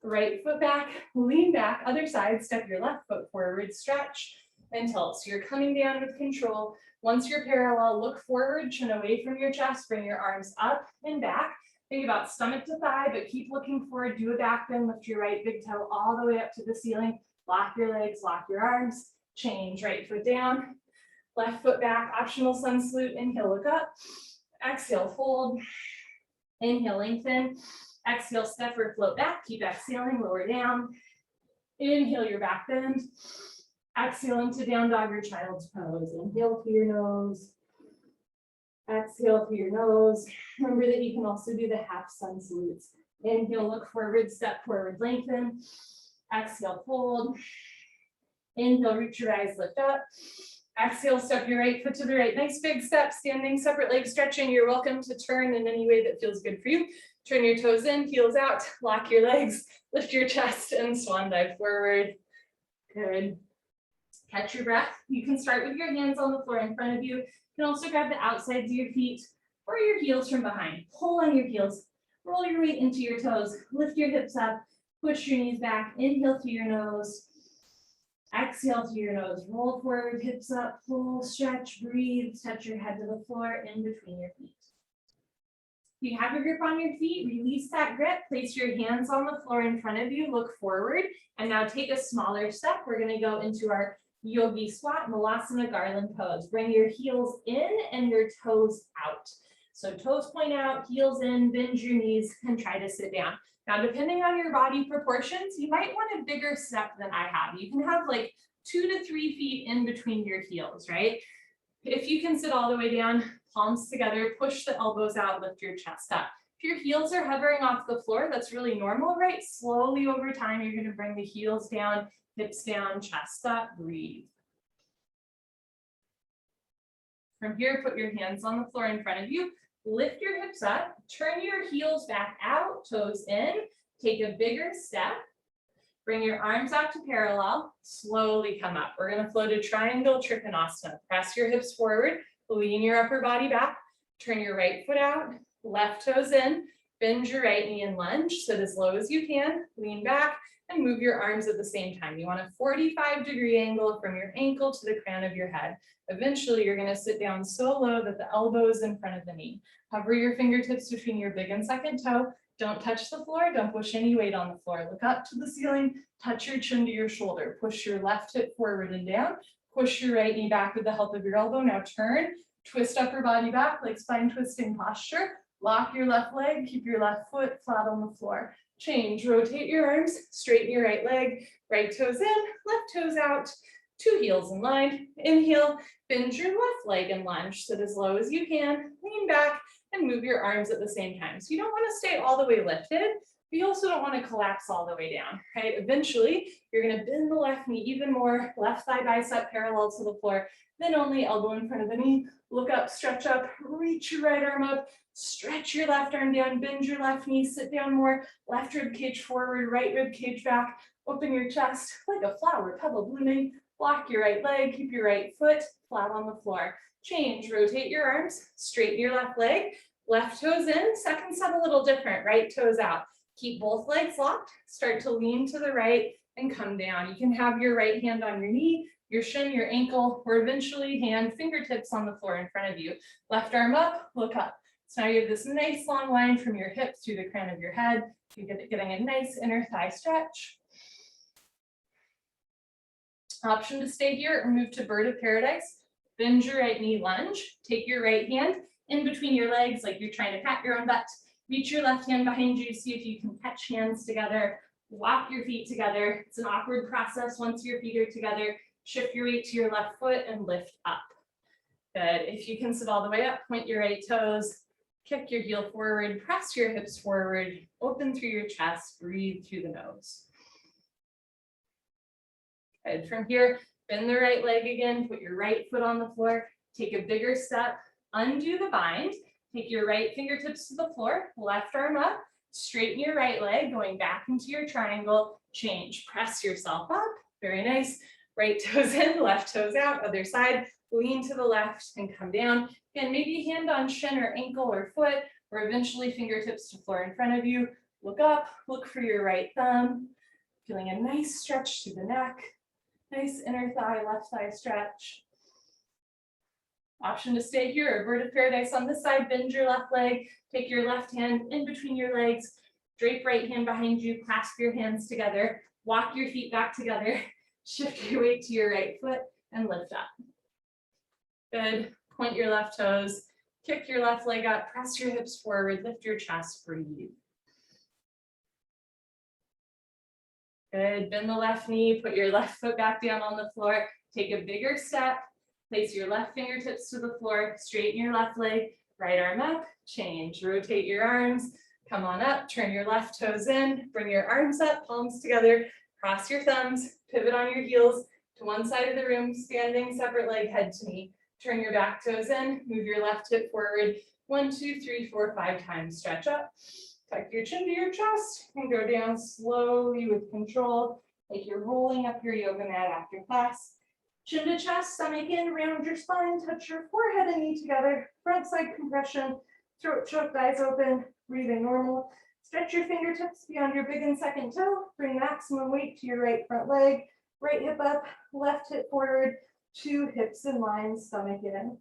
right foot back, lean back, other side, step your left foot forward, stretch, and tilt. So you're coming down with control. Once you're parallel, look forward, chin away from your chest, bring your arms up and back. Think about stomach to thigh, but keep looking forward. Do a back bend, lift your right big toe all the way up to the ceiling. Lock your legs, lock your arms. Change, right foot down, left foot back, optional sun salute. Inhale, look up. Exhale, fold. Inhale, lengthen. Exhale, step or float back. Keep exhaling, lower down. Inhale, your back bend. Exhale into down dog or child's pose. Inhale through your nose. Exhale through your nose. Remember that you can also do the half sun salutes. Inhale, look forward, step forward, lengthen. Exhale, fold. Inhale, reach your eyes, lift up. Exhale, step your right foot to the right. Nice big step, standing, separate leg stretching. You're welcome to turn in any way that feels good for you. Turn your toes in, heels out, lock your legs, lift your chest, and swan dive forward. Good. Catch your breath. You can start with your hands on the floor in front of you. You can also grab the outsides of your feet or your heels from behind. Pull on your heels. Roll your weight into your toes. Lift your hips up. Push your knees back. Inhale through your nose. Exhale through your nose. Roll forward, hips up, pull, stretch, breathe. Touch your head to the floor in between your feet. If you have your grip on your feet, release that grip. Place your hands on the floor in front of you. Look forward. And now take a smaller step. We're going to go into our Yogi squat, Melasma Garland pose. Bring your heels in and your toes out. So toes point out, heels in, bend your knees, and try to sit down. Now, depending on your body proportions, you might want a bigger step than I have. You can have like 2 to 3 feet in between your heels, right? If you can sit all the way down, palms together, push the elbows out, lift your chest up. If your heels are hovering off the floor, that's really normal, right? Slowly over time, you're gonna bring the heels down, hips down, chest up, breathe. From here, put your hands on the floor in front of you, lift your hips up, turn your heels back out, toes in, take a bigger step, bring your arms out to parallel, slowly come up. We're gonna flow to triangle trikonasana. Press your hips forward, lean your upper body back, turn your right foot out, left toes in, bend your right knee and lunge, sit as low as you can, lean back, and move your arms at the same time. You want a 45-degree angle from your ankle to the crown of your head. Eventually, you're gonna sit down so low that the elbow is in front of the knee. Hover your fingertips between your big and second toe. Don't touch the floor, don't push any weight on the floor. Look up to the ceiling, touch your chin to your shoulder. Push your left hip forward and down. Push your right knee back with the help of your elbow. Now turn, twist upper body back like spine twisting posture. Lock your left leg, keep your left foot flat on the floor. Change, rotate your arms, straighten your right leg, right toes in, left toes out, two heels in line. Inhale, bend your left leg and lunge. Sit as low as you can, lean back, and move your arms at the same time. So you don't want to stay all the way lifted, but you also don't want to collapse all the way down, right? Eventually, you're going to bend the left knee even more, left thigh bicep parallel to the floor, then only elbow in front of the knee. Look up, stretch up, reach your right arm up, stretch your left arm down, bend your left knee, sit down more, left rib cage forward, right rib cage back, open your chest like a flower petal blooming, block your right leg, keep your right foot flat on the floor. Change, rotate your arms, straighten your left leg, left toes in, second set a little different, right toes out. Keep both legs locked, start to lean to the right and come down. You can have your right hand on your knee, your shin, your ankle, or eventually hand fingertips on the floor in front of you. Left arm up, look up. So now you have this nice long line from your hips to the crown of your head. You're getting a nice inner thigh stretch. Option to stay here or move to bird of paradise. Bend your right knee, lunge. Take your right hand in between your legs like you're trying to pat your own butt. Reach your left hand behind you, see if you can catch hands together. Walk your feet together. It's an awkward process once your feet are together. Shift your weight to your left foot and lift up. Good. If you can sit all the way up, point your right toes, kick your heel forward, press your hips forward, open through your chest, breathe through the nose. Good. From here, bend the right leg again, put your right foot on the floor, take a bigger step, undo the bind, take your right fingertips to the floor, left arm up, straighten your right leg, going back into your triangle, change, press yourself up, very nice. Right toes in, left toes out, other side, lean to the left and come down. Again, maybe hand on shin or ankle or foot, or eventually fingertips to floor in front of you. Look up, look for your right thumb, feeling a nice stretch to the neck, nice inner thigh, left thigh stretch. Option to stay here or bird of paradise on this side, bend your left leg, take your left hand in between your legs, drape right hand behind you, clasp your hands together, walk your feet back together. Shift your weight to your right foot and lift up. Good. Point your left toes, kick your left leg up, press your hips forward, lift your chest, breathe. Good. Bend the left knee, put your left foot back down on the floor, take a bigger step, place your left fingertips to the floor, straighten your left leg, right arm up, change, rotate your arms, come on up, turn your left toes in, bring your arms up, palms together, cross your thumbs, pivot on your heels to one side of the room, standing separate leg, head to knee. Turn your back toes in, move your left hip forward, 1, 2, 3, 4, 5 times, stretch up. Tuck your chin to your chest and go down slowly with control, like you're rolling up your yoga mat after class. Chin to chest, stomach in, round your spine, touch your forehead and knee together, front side compression, throat choked, eyes open, breathing normal. Stretch your fingertips beyond your big and second toe. Bring maximum weight to your right front leg. Right hip up, left hip forward. 2 hips in line, stomach in.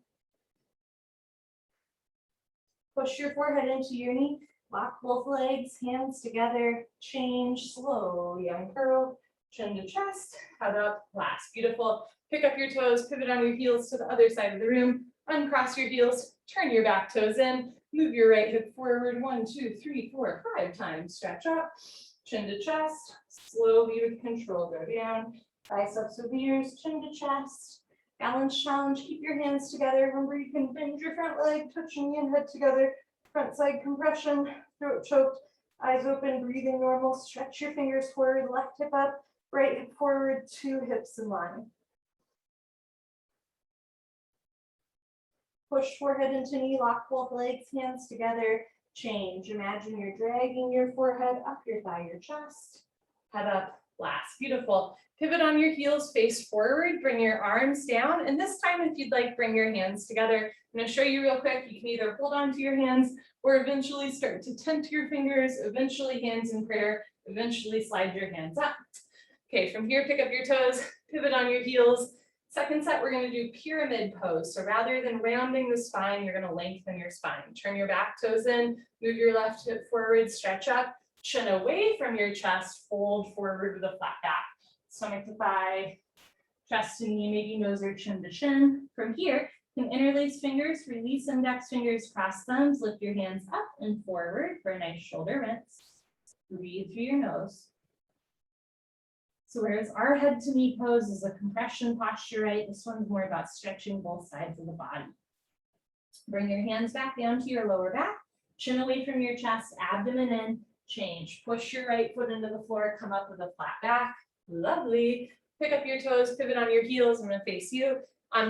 Push your forehead into your knee. Lock both legs, hands together. Change, slowly uncurl. Chin to chest, head up, last. Beautiful. Pick up your toes, pivot on your heels to the other side of the room. Uncross your heels, turn your back toes in. Move your right hip forward, 1, 2, 3, 4, 5 times. Stretch up, chin to chest, slowly with control, go down. Biceps with ears, chin to chest. Balance challenge, keep your hands together. Remember, you can bend your front leg, touch knee and head together. Front side compression, throat choked, eyes open, breathing normal. Stretch your fingers forward, left hip up, right hip forward, two hips in line. Push forehead into knee, lock both legs, hands together. Change. Imagine you're dragging your forehead up your thigh, your chest. Head up, last. Beautiful. Pivot on your heels, face forward, bring your arms down. And this time, if you'd like, bring your hands together. I'm going to show you real quick. You can either hold on to your hands or eventually start to tent your fingers, eventually hands in prayer, eventually slide your hands up. Okay, from here, pick up your toes, pivot on your heels. Second set, we're going to do pyramid pose. So rather than rounding the spine, you're going to lengthen your spine. Turn your back toes in, move your left hip forward, stretch up, chin away from your chest, fold forward with a flat back. Stomach to thigh, chest to knee, maybe nose or chin to chin. From here, you can interlace fingers, release index fingers, cross thumbs, lift your hands up and forward for a nice shoulder rinse. Breathe through your nose. So whereas our head to knee pose is a compression posture, right? This one's more about stretching both sides of the body. Bring your hands back down to your lower back, chin away from your chest, abdomen in, change. Push your right foot into the floor, come up with a flat back. Lovely. Pick up your toes, pivot on your heels. I'm going to face you.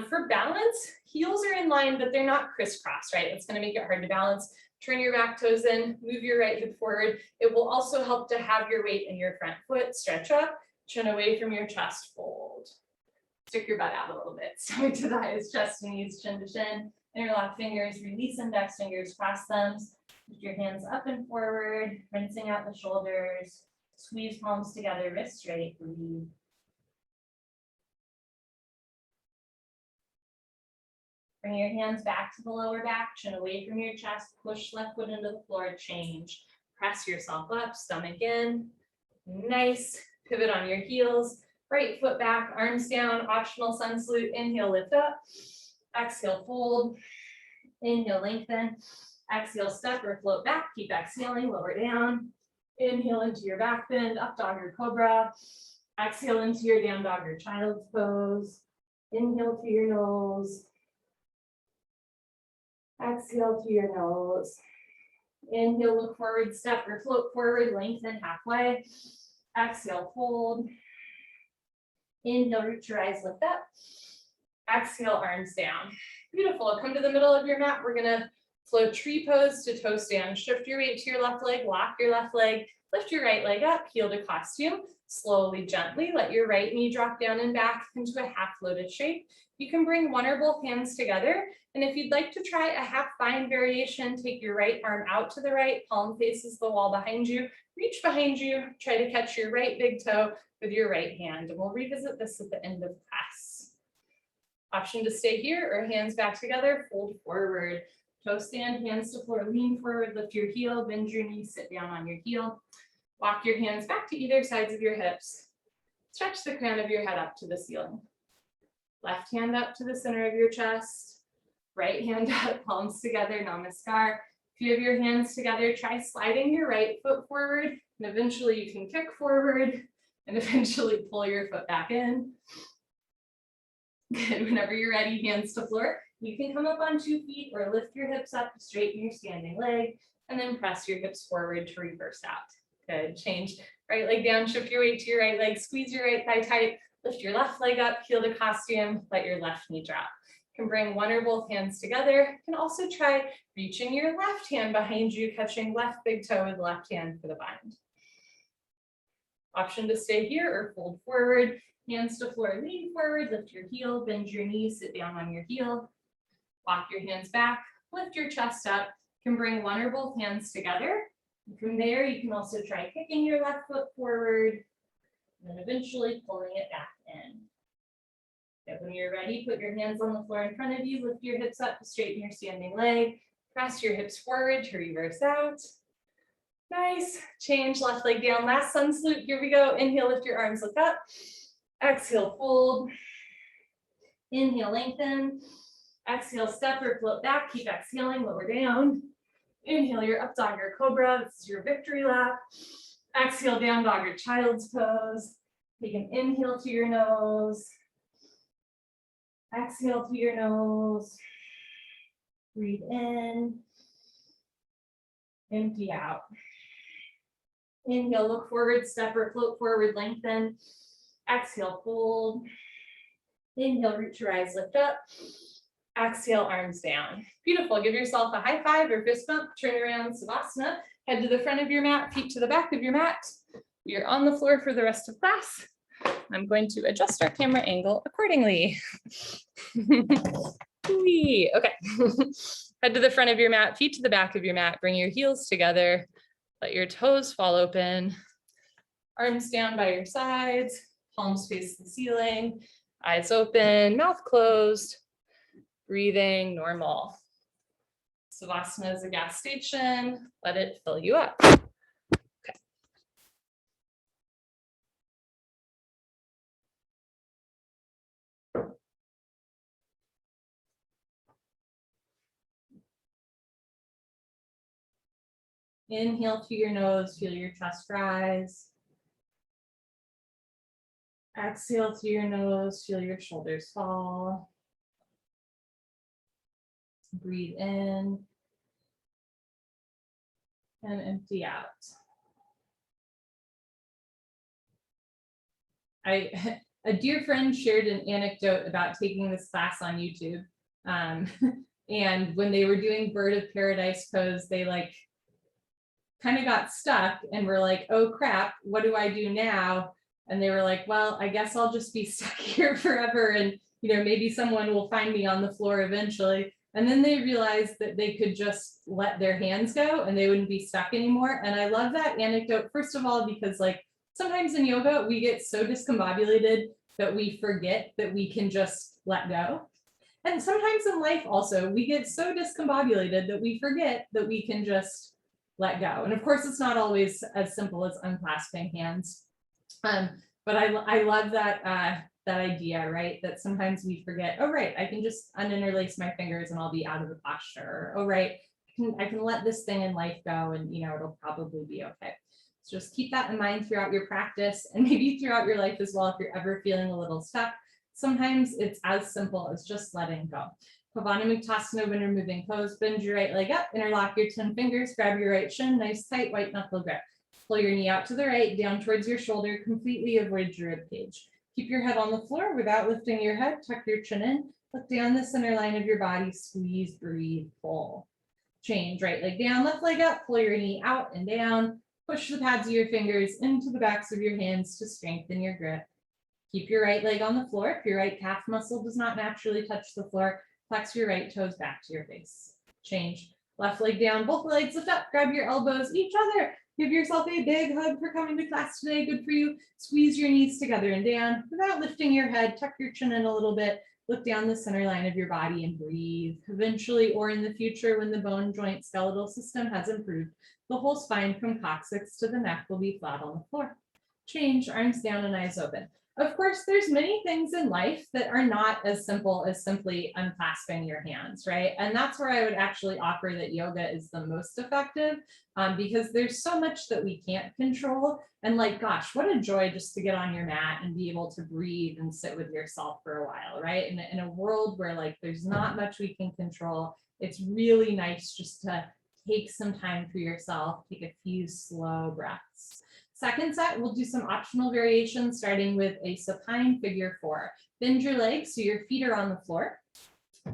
For balance, heels are in line, but they're not crisscross, right? It's going to make it hard to balance. Turn your back toes in, move your right hip forward. It will also help to have your weight in your front foot. Stretch up, chin away from your chest, fold. Stick your butt out a little bit. Stomach to thighs, chest to knees, chin to chin. Interlock fingers, release index fingers, cross thumbs. Lift your hands up and forward, rinsing out the shoulders. Squeeze palms together, wrist straight, breathe. Bring your hands back to the lower back, chin away from your chest, push left foot into the floor, change. Press yourself up, stomach in. Nice. Pivot on your heels, right foot back, arms down, optional sun salute. Inhale, lift up. Exhale, fold. Inhale, lengthen. Exhale, step or float back. Keep exhaling, lower down. Inhale into your back bend, up dog or cobra. Exhale into your down dog or child's pose. Inhale through your nose. Exhale through your nose. Inhale, look forward, step or float forward, lengthen halfway. Exhale, fold. Inhale, reach your eyes, lift up. Exhale, arms down. Beautiful. Come to the middle of your mat. We're going to float tree pose to toe stand. Shift your weight to your left leg, lock your left leg, lift your right leg up, heel to costume. Slowly, gently, let your right knee drop down and back into a half lotus shape. You can bring one or both hands together. And if you'd like to try a half bind variation, take your right arm out to the right, palm faces the wall behind you, reach behind you, try to catch your right big toe with your right hand. And we'll revisit this at the end of class. Option to stay here or hands back together, fold forward. Toe stand, hands to floor, lean forward, lift your heel, bend your knee, sit down on your heel. Walk your hands back to either sides of your hips. Stretch the crown of your head up to the ceiling. Left hand up to the center of your chest. Right hand up, palms together, namaskar. If you have your hands together, try sliding your right foot forward, and eventually you can kick forward, and eventually pull your foot back in. Good. Whenever you're ready, hands to floor. You can come up on 2 feet or lift your hips up to straighten your standing leg, and then press your hips forward to reverse out. Good. Change right leg down, shift your weight to your right leg, squeeze your right thigh tight, lift your left leg up, heel to costume, let your left knee drop. You can bring one or both hands together. You can also try reaching your left hand behind you, catching left big toe with left hand for the bind. Option to stay here or fold forward, hands to floor, lean forward, lift your heel, bend your knee, sit down on your heel. Walk your hands back, lift your chest up. You can bring one or both hands together. From there, you can also try kicking your left foot forward, and then eventually pulling it back in. And when you're ready, put your hands on the floor in front of you, lift your hips up to straighten your standing leg, press your hips forward to reverse out. Nice. Change left leg down. Last sun salute. Here we go. Inhale, lift your arms, look up. Exhale, fold. Inhale, lengthen. Exhale, step or float back. Keep exhaling, lower down. Inhale, your up dog or cobra. This is your victory lap. Exhale, down dog or child's pose. Take an inhale to your nose. Exhale through your nose. Breathe in. Empty out. Inhale, look forward, step or float forward, lengthen. Exhale, fold. Inhale, reach your eyes, lift up. Exhale, arms down. Beautiful. Give yourself a high five or fist bump. Turn around, Savasana. Head to the front of your mat, feet to the back of your mat. You're on the floor for the rest of class. I'm going to adjust our camera angle accordingly. Okay. Head to the front of your mat, feet to the back of your mat. Bring your heels together. Let your toes fall open. Arms down by your sides. Palms face the ceiling. Eyes open, mouth closed. Breathing normal. Savasana is a gas station. Let it fill you up. Okay. Inhale through your nose, feel your chest rise. Exhale through your nose, feel your shoulders fall. Breathe in and empty out. A dear friend shared an anecdote about taking this class on YouTube. And when they were doing bird of paradise pose, they like kind of got stuck and were like, oh crap, what do I do now? And they were like, well, I guess I'll just be stuck here forever. And, you know, maybe someone will find me on the floor eventually. And then they realized that they could just let their hands go and they wouldn't be stuck anymore. And I love that anecdote, first of all, because like sometimes in yoga, we get so discombobulated that we forget that we can just let go. And sometimes in life also, we get so discombobulated that we forget that we can just let go. And of course, it's not always as simple as unclasping hands. But I love that that idea, right? That sometimes we forget, oh, right, I can just uninterlace my fingers and I'll be out of the posture. Oh, right, I can let this thing in life go and, you know, it'll probably be okay. So just keep that in mind throughout your practice and maybe throughout your life as well if you're ever feeling a little stuck. Sometimes it's as simple as just letting go. Uttanasana when you're moving pose, bend your right leg up, interlock your 10 fingers, grab your right shin, nice tight white knuckle grip. Pull your knee out to the right, down towards your shoulder, completely avoid your rib cage. Keep your head on the floor without lifting your head, tuck your chin in, look down the center line of your body, squeeze, breathe, pull. Change, right leg down, left leg up, pull your knee out and down, push the pads of your fingers into the backs of your hands to strengthen your grip. Keep your right leg on the floor. If your right calf muscle does not naturally touch the floor, flex your right toes back to your face. Change, left leg down, both legs lift up, grab your elbows each other. Give yourself a big hug for coming to class today. Good for you. Squeeze your knees together and down without lifting your head. Tuck your chin in a little bit. Look down the center line of your body and breathe. Eventually, or in the future, when the bone joint skeletal system has improved, the whole spine from coccyx to the neck will be flat on the floor. Change, arms down and eyes open. Of course, there's many things in life that are not as simple as simply unclasping your hands, right? And that's where I would actually offer that yoga is the most effective because there's so much that we can't control. And like, gosh, what a joy just to get on your mat and be able to breathe and sit with yourself for a while, right? In a world where like there's not much we can control, it's really nice just to take some time for yourself, take a few slow breaths. Second set, we'll do some optional variations, starting with a supine figure 4. Bend your legs so your feet are on the floor.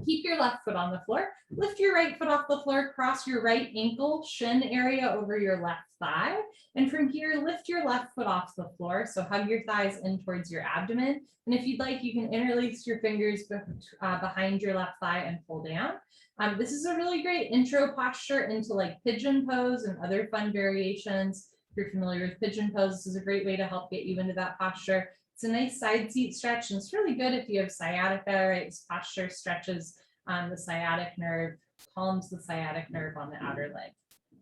Keep your left foot on the floor. Lift your right foot off the floor, cross your right ankle, shin area over your left thigh. And from here, lift your left foot off the floor. So hug your thighs in towards your abdomen. And if you'd like, you can interlace your fingers behind your left thigh and pull down. This is a really great intro posture into like pigeon pose and other fun variations. If you're familiar with pigeon pose, this is a great way to help get you into that posture. It's a nice side seat stretch, and it's really good if you have sciatica, right? This posture stretches the sciatic nerve, calms the sciatic nerve on the outer leg.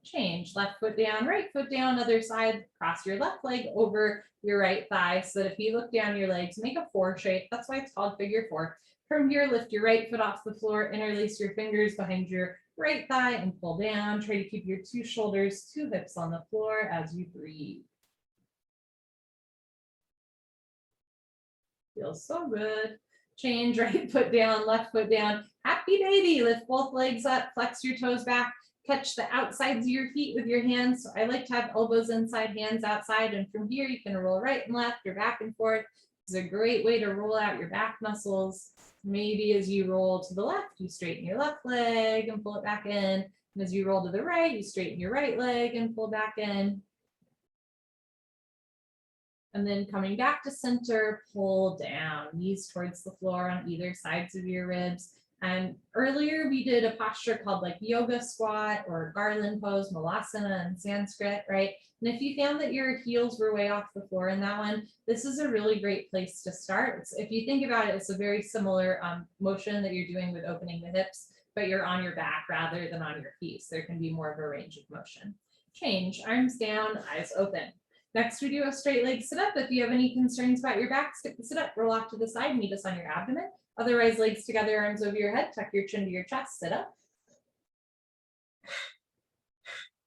Change, left foot down, right foot down, other side, cross your left leg over your right thigh so that if you look down your legs, make a 4 shape. That's why it's called figure 4. From here, lift your right foot off the floor, interlace your fingers behind your right thigh and pull down. Try to keep your 2 shoulders, 2 hips on the floor as you breathe. Feels so good. Change, right foot down, left foot down. Happy baby, lift both legs up, flex your toes back, catch the outsides of your feet with your hands. So I like to have elbows inside, hands outside, and from here you can roll right and left or back and forth. It's a great way to roll out your back muscles. Maybe as you roll to the left, you straighten your left leg and pull it back in. And as you roll to the right, you straighten your right leg and pull back in. And then coming back to center, pull down, knees towards the floor on either sides of your ribs. And earlier we did a posture called like yoga squat or Garland pose, Melasma in Sanskrit, right? And if you found that your heels were way off the floor in that one, this is a really great place to start. If you think about it, it's a very similar motion that you're doing with opening the hips, but you're on your back rather than on your feet. So there can be more of a range of motion. Change, arms down, eyes open. Next, we do a straight leg sit up. If you have any concerns about your back, stick the sit up, roll off to the side, meet us on your abdomen. Otherwise, legs together, arms over your head, tuck your chin to your chest, sit up.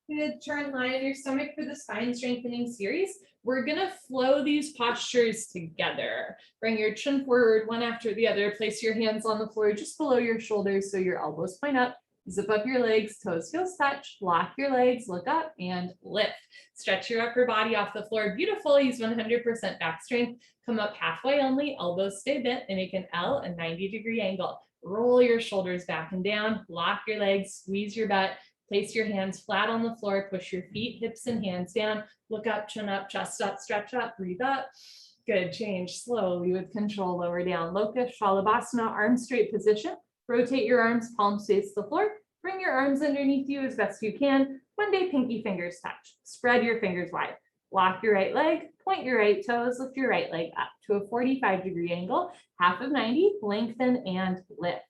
Good, turn, lie on your stomach for the spine strengthening series. We're gonna flow these postures together. Bring your chin forward, one after the other. Place your hands on the floor just below your shoulders so your elbows point up. Zip up your legs, toes, heels touch, lock your legs, look up and lift. Stretch your upper body off the floor. Beautiful, use 100% back strength. Come up halfway only, elbows stay bent and make an L, a 90-degree angle. Roll your shoulders back and down, lock your legs, squeeze your butt, place your hands flat on the floor, push your feet, hips and hands down, look up, chin up, chest up, stretch up, breathe up. Good, change slowly with control, lower down. Lotus, Shalabhasana, arm straight position. Rotate your arms, palms face the floor. Bring your arms underneath you as best you can. One day, pinky fingers touch. Spread your fingers wide. Lock your right leg, point your right toes, lift your right leg up to a 45-degree angle, half of 90, lengthen and lift.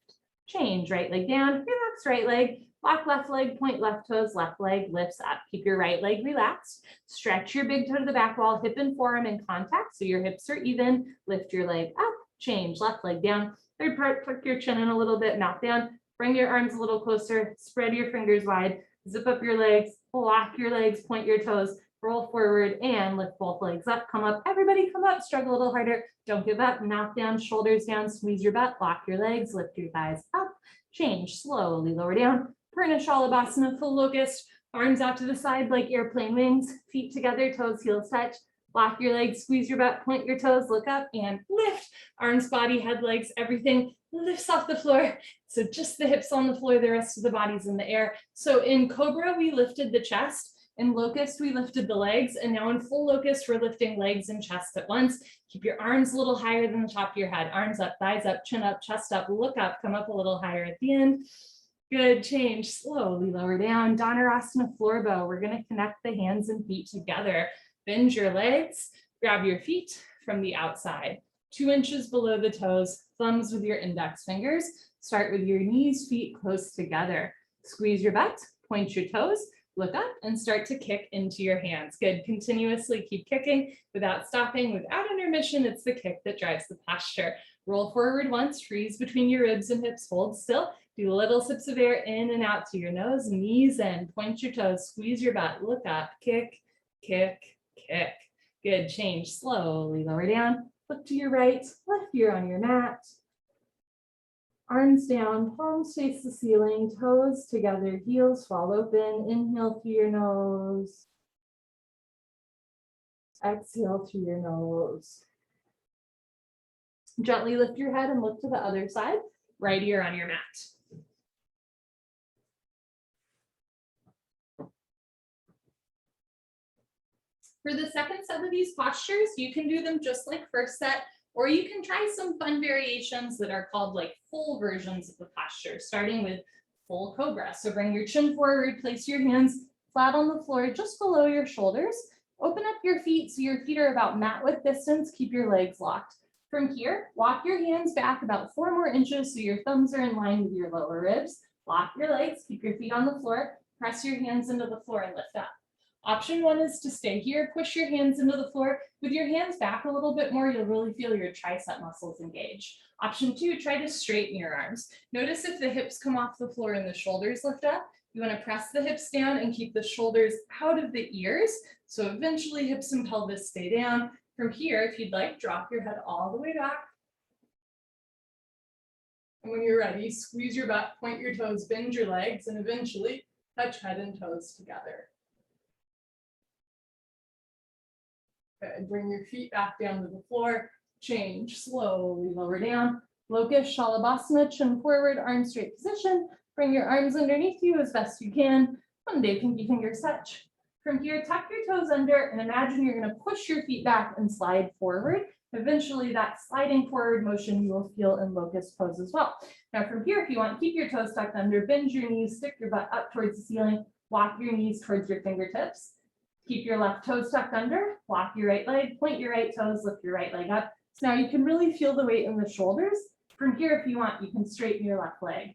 Change, right leg down, relax right leg, lock left leg, point left toes, left leg lifts up. Keep your right leg relaxed. Stretch your big toe to the back wall, hip and forearm in contact so your hips are even. Lift your leg up, change, left leg down. Third part, tuck your chin in a little bit, mouth down. Bring your arms a little closer, spread your fingers wide, zip up your legs, lock your legs, point your toes, roll forward and lift both legs up, come up, everybody come up, struggle a little harder, don't give up, mouth down, shoulders down, squeeze your butt, lock your legs, lift your thighs up, change, slowly lower down, Purna Shalabhasana, full locust, arms out to the side like airplane wings, feet together, toes, heels touch, lock your legs, squeeze your butt, point your toes, look up and lift, arms, body, head, legs, everything lifts off the floor. So just the hips on the floor, the rest of the body's in the air. So in Cobra, we lifted the chest. In Locust, we lifted the legs. And now in full Locust, we're lifting legs and chest at once. Keep your arms a little higher than the top of your head. Arms up, thighs up, chin up, chest up, look up, come up a little higher at the end. Good, change, slowly lower down. Dhanurasana floor bow. We're gonna connect the hands and feet together. Bend your legs, grab your feet from the outside, 2 inches below the toes, thumbs with your index fingers. Start with your knees, feet close together. Squeeze your butt, point your toes, look up and start to kick into your hands. Good, continuously keep kicking without stopping, without intermission. It's the kick that drives the posture. Roll forward once, freeze between your ribs and hips, hold still. Do little sips of air in and out to your nose, knees in, point your toes, squeeze your butt, look up, kick, kick, kick. Good, change, slowly lower down, look to your right, left ear on your mat. Arms down, palms face the ceiling, toes together, heels fall open. Inhale through your nose. Exhale through your nose. Gently lift your head and look to the other side, right ear on your mat. For the second set of these postures, you can do them just like first set, or you can try some fun variations that are called like full versions of the posture, starting with full Cobra. So bring your chin forward, place your hands flat on the floor just below your shoulders. Open up your feet so your feet are about mat width distance. Keep your legs locked. From here, walk your hands back about 4 more inches so your thumbs are in line with your lower ribs. Lock your legs, keep your feet on the floor, press your hands into the floor and lift up. Option 1 is to stay here, push your hands into the floor. With your hands back a little bit more, you'll really feel your tricep muscles engage. Option 2, try to straighten your arms. Notice if the hips come off the floor and the shoulders lift up, you want to press the hips down and keep the shoulders out of the ears. So eventually hips and pelvis stay down. From here, if you'd like, drop your head all the way back. And when you're ready, squeeze your butt, point your toes, bend your legs, and eventually touch head and toes together. Good. Bring your feet back down to the floor. Change, slowly lower down. Locust, Shalabhasana, chin forward, arm straight position. Bring your arms underneath you as best you can. One day, pinky fingers touch. From here, tuck your toes under and imagine you're going to push your feet back and slide forward. Eventually, that sliding forward motion you will feel in locust pose as well. Now from here, if you want, keep your toes tucked under, bend your knees, stick your butt up towards the ceiling, walk your knees towards your fingertips. Keep your left toes tucked under, walk your right leg, point your right toes, lift your right leg up. So now you can really feel the weight in the shoulders. From here, if you want, you can straighten your left leg.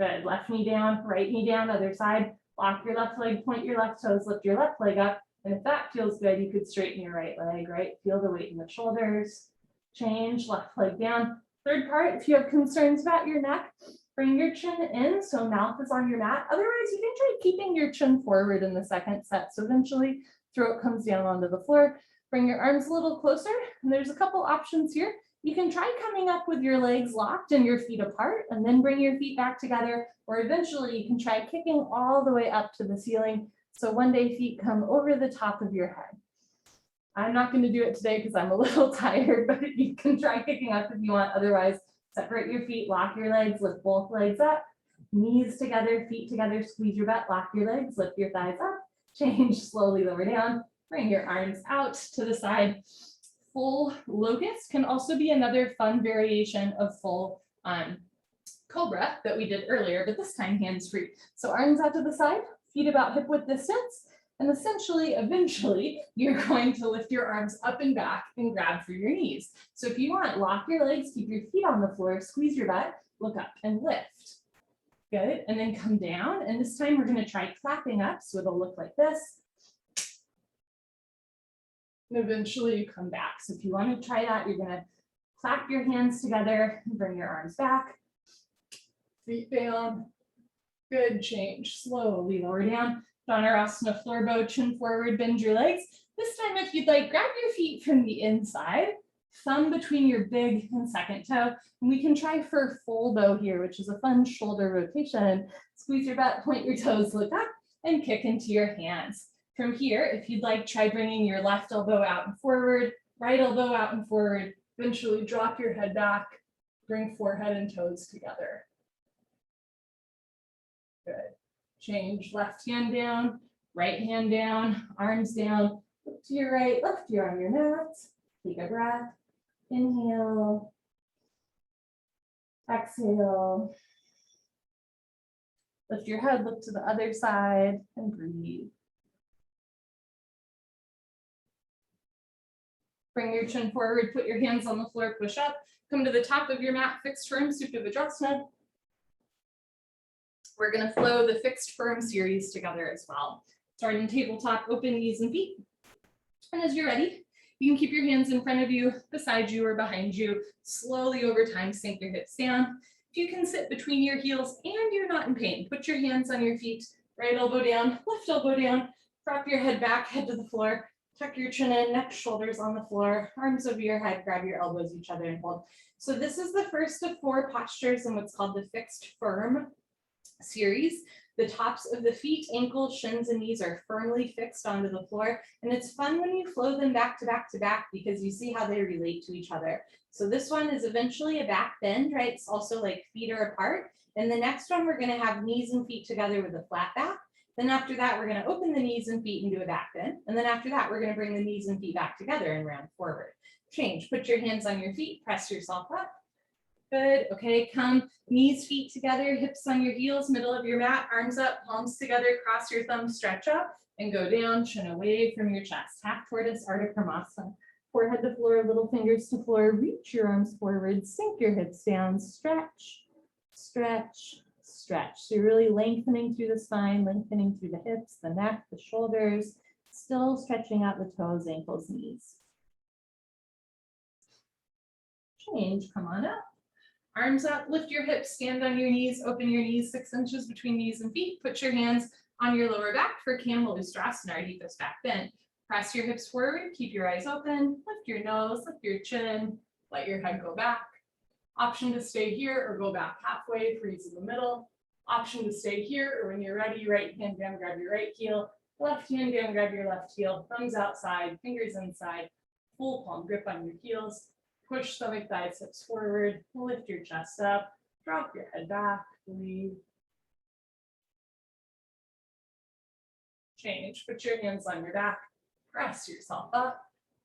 Good, left knee down, right knee down, other side. Lock your left leg, point your left toes, lift your left leg up. And if that feels good, you could straighten your right leg, right? Feel the weight in the shoulders. Change, left leg down. Third part, if you have concerns about your neck, bring your chin in, so mouth is on your mat. Otherwise, you can try keeping your chin forward in the second set. So eventually, throat comes down onto the floor. Bring your arms a little closer, and there's a couple options here. You can try coming up with your legs locked and your feet apart, and then bring your feet back together, or eventually you can try kicking all the way up to the ceiling. So one day feet come over the top of your head. I'm not going to do it today because I'm a little tired, but you can try kicking up if you want. Otherwise, separate your feet, lock your legs, lift both legs up, knees together, feet together, squeeze your butt, lock your legs, lift your thighs up, change, slowly lower down, bring your arms out to the side. Full locust can also be another fun variation of full Cobra that we did earlier, but this time hands free. So arms out to the side, feet about hip width distance, and essentially, eventually, you're going to lift your arms up and back and grab for your knees. So if you want, lock your legs, keep your feet on the floor, squeeze your butt, look up and lift. Good, and then come down, and this time we're going to try clapping up, so it'll look like this. And eventually you come back. So if you want to try that, you're going to clap your hands together and bring your arms back. Feet down. Good, change. Slowly lower down. Dhanurasana, floor bow, chin forward, bend your legs. This time, if you'd like, grab your feet from the inside, thumb between your big and second toe. And we can try for full bow here, which is a fun shoulder rotation. Squeeze your butt, point your toes, look up, and kick into your hands. From here, if you'd like, try bringing your left elbow out and forward, right elbow out and forward. Eventually drop your head back, bring forehead and toes together. Good. Change, left hand down, right hand down, arms down, look to your right, left ear on your mat. Take a breath, inhale, exhale. Lift your head, look to the other side, and breathe. Bring your chin forward, put your hands on the floor, push up, come to the top of your mat, fixed firm, Supta Vajrasana. We're going to flow the fixed firm series together as well. Starting tabletop, open knees and feet. And as you're ready, you can keep your hands in front of you, beside you, or behind you. Slowly over time, sink your hips down. If you can sit between your heels and you're not in pain, put your hands on your feet, right elbow down, left elbow down, drop your head back, head to the floor. Tuck your chin in, neck, shoulders on the floor, arms over your head, grab your elbows each other and hold. So this is the first of 4 postures in what's called the fixed firm series. The tops of the feet, ankles, shins, and knees are firmly fixed onto the floor. And it's fun when you flow them back to back to back because you see how they relate to each other. So this one is eventually a back bend, right? It's also like feet are apart. And the next one, we're going to have knees and feet together with a flat back. Then after that, we're going to open the knees and feet and do a back bend. And then after that, we're going to bring the knees and feet back together and round forward. Change. Put your hands on your feet. Press yourself up. Good. Okay. Come knees, feet together, hips on your heels, middle of your mat, arms up, palms together, cross your thumbs, stretch up, and go down, chin away from your chest. Half tortoise, Ardha Kramasana. Forehead to floor, little fingers to floor. Reach your arms forward. Sink your hips down. Stretch, stretch, stretch. So you're really lengthening through the spine, lengthening through the hips, the neck, the shoulders, still stretching out the toes, ankles, knees. Change, come on up. Arms up, lift your hips, stand on your knees, open your knees 6 inches between knees and feet. Put your hands on your lower back for Camel, Sharasana, our deepest back bend. Press your hips forward, keep your eyes open, lift your nose, lift your chin, let your head go back. Option to stay here or go back halfway, freeze in the middle. Option to stay here, or when you're ready, right hand down, grab your right heel, left hand down, grab your left heel, thumbs outside, fingers inside, full palm grip on your heels, push stomach, thighs, hips forward, lift your chest up, drop your head back, breathe. Change, put your hands on your back, press yourself up,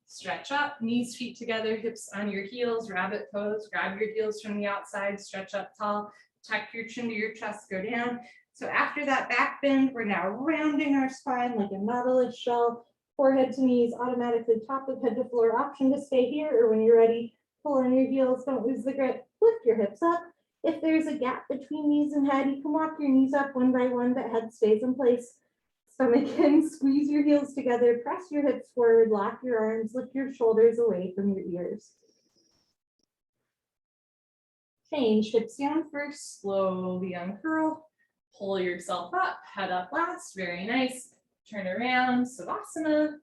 stretch up, knees, feet together, hips on your heels, rabbit pose, grab your heels from the outside, stretch up tall, tuck your chin to your chest, go down. So after that back bend, we're now rounding our spine like a nautilus shell, forehead to knees, automatically top of head to floor. Option to stay here, or when you're ready, pull on your heels, don't lose the grip, lift your hips up. If there's a gap between knees and head, you can walk your knees up one by one, but head stays in place. Stomach in, squeeze your heels together, press your hips forward, lock your arms, lift your shoulders away from your ears. Change, hips down first, slowly uncurl, pull yourself up, head up last, very nice. Turn around, Savasana.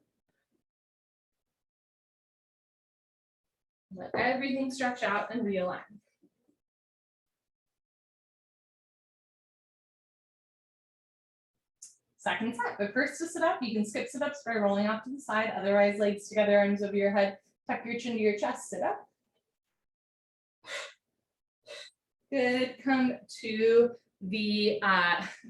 Let everything stretch out and realign. Second set, but first to sit up, you can skip sit-ups by rolling off to the side, otherwise legs together, arms over your head, tuck your chin to your chest, sit up. Good, come to the,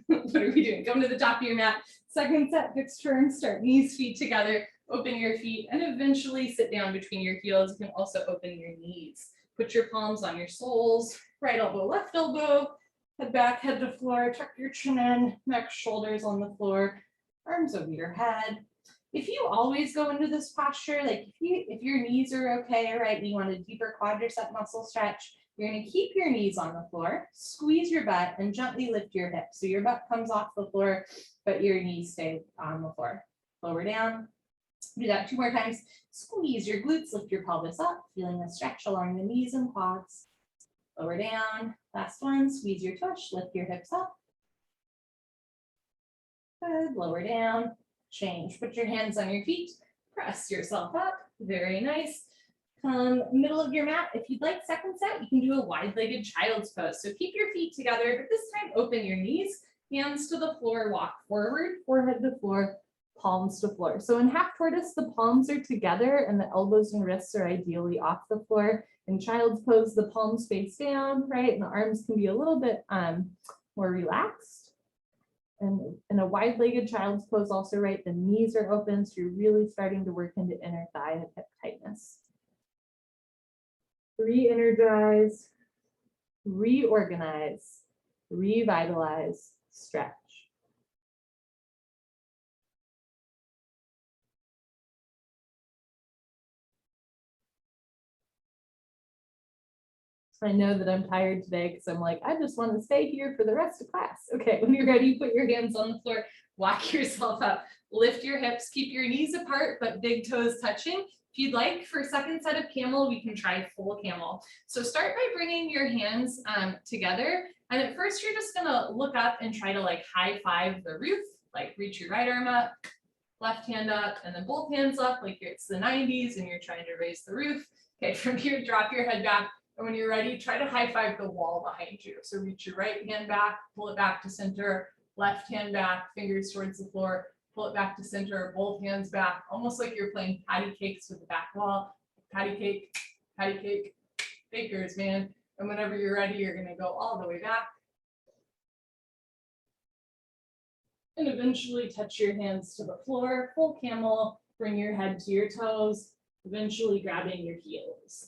what are we doing? Come to the top of your mat. Second set, fixed turn, start knees, feet together, open your feet, and eventually sit down between your heels. You can also open your knees. Put your palms on your soles, right elbow, left elbow, head back, head to floor, tuck your chin in, neck, shoulders on the floor, arms over your head. If you always go into this posture, like if your knees are okay, right, you want a deeper quadricep muscle stretch, you're going to keep your knees on the floor, squeeze your butt, and gently lift your hips. So your butt comes off the floor, but your knees stay on the floor. Lower down. Do that 2 more times. Squeeze your glutes, lift your pelvis up, feeling a stretch along the knees and quads. Lower down. Last one. Squeeze your tush, lift your hips up. Good. Lower down. Change. Put your hands on your feet. Press yourself up. Very nice. Come middle of your mat. If you'd like second set, you can do a wide-legged child's pose. So keep your feet together, but this time open your knees, hands to the floor, walk forward, forehead to floor, palms to floor. So in half tortoise, the palms are together and the elbows and wrists are ideally off the floor. In child's pose, the palms face down, right? And the arms can be a little bit more relaxed. And in a wide-legged child's pose also, right, the knees are open, so you're really starting to work into inner thigh and hip tightness. Re-energize, reorganize, revitalize, stretch. I know that I'm tired today because I'm like, I just want to stay here for the rest of class. Okay, when you're ready, put your hands on the floor, walk yourself up, lift your hips, keep your knees apart, but big toes touching. If you'd like, for a second set of camel, we can try full camel. So start by bringing your hands together. And at first, you're just gonna look up and try to like high five the roof, like reach your right arm up, left hand up, and then both hands up, like it's the 90s and you're trying to raise the roof. Okay, from here, drop your head back. And when you're ready, try to high five the wall behind you. So reach your right hand back, pull it back to center, left hand back, fingers towards the floor, pull it back to center, both hands back, almost like you're playing patty cakes with the back wall. Patty cake, bakers, man. And whenever you're ready, you're gonna go all the way back. And eventually touch your hands to the floor, full camel, bring your head to your toes, eventually grabbing your heels.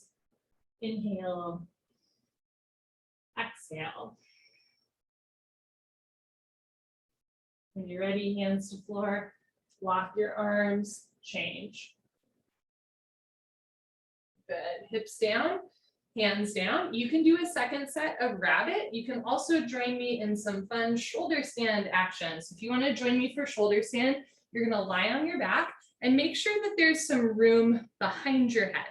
Inhale, exhale. When you're ready, hands to floor, lock your arms, change. Good, hips down, hands down. You can do a second set of rabbit. You can also join me in some fun shoulder stand actions. If you want to join me for shoulder stand, you're going to lie on your back and make sure that there's some room behind your head.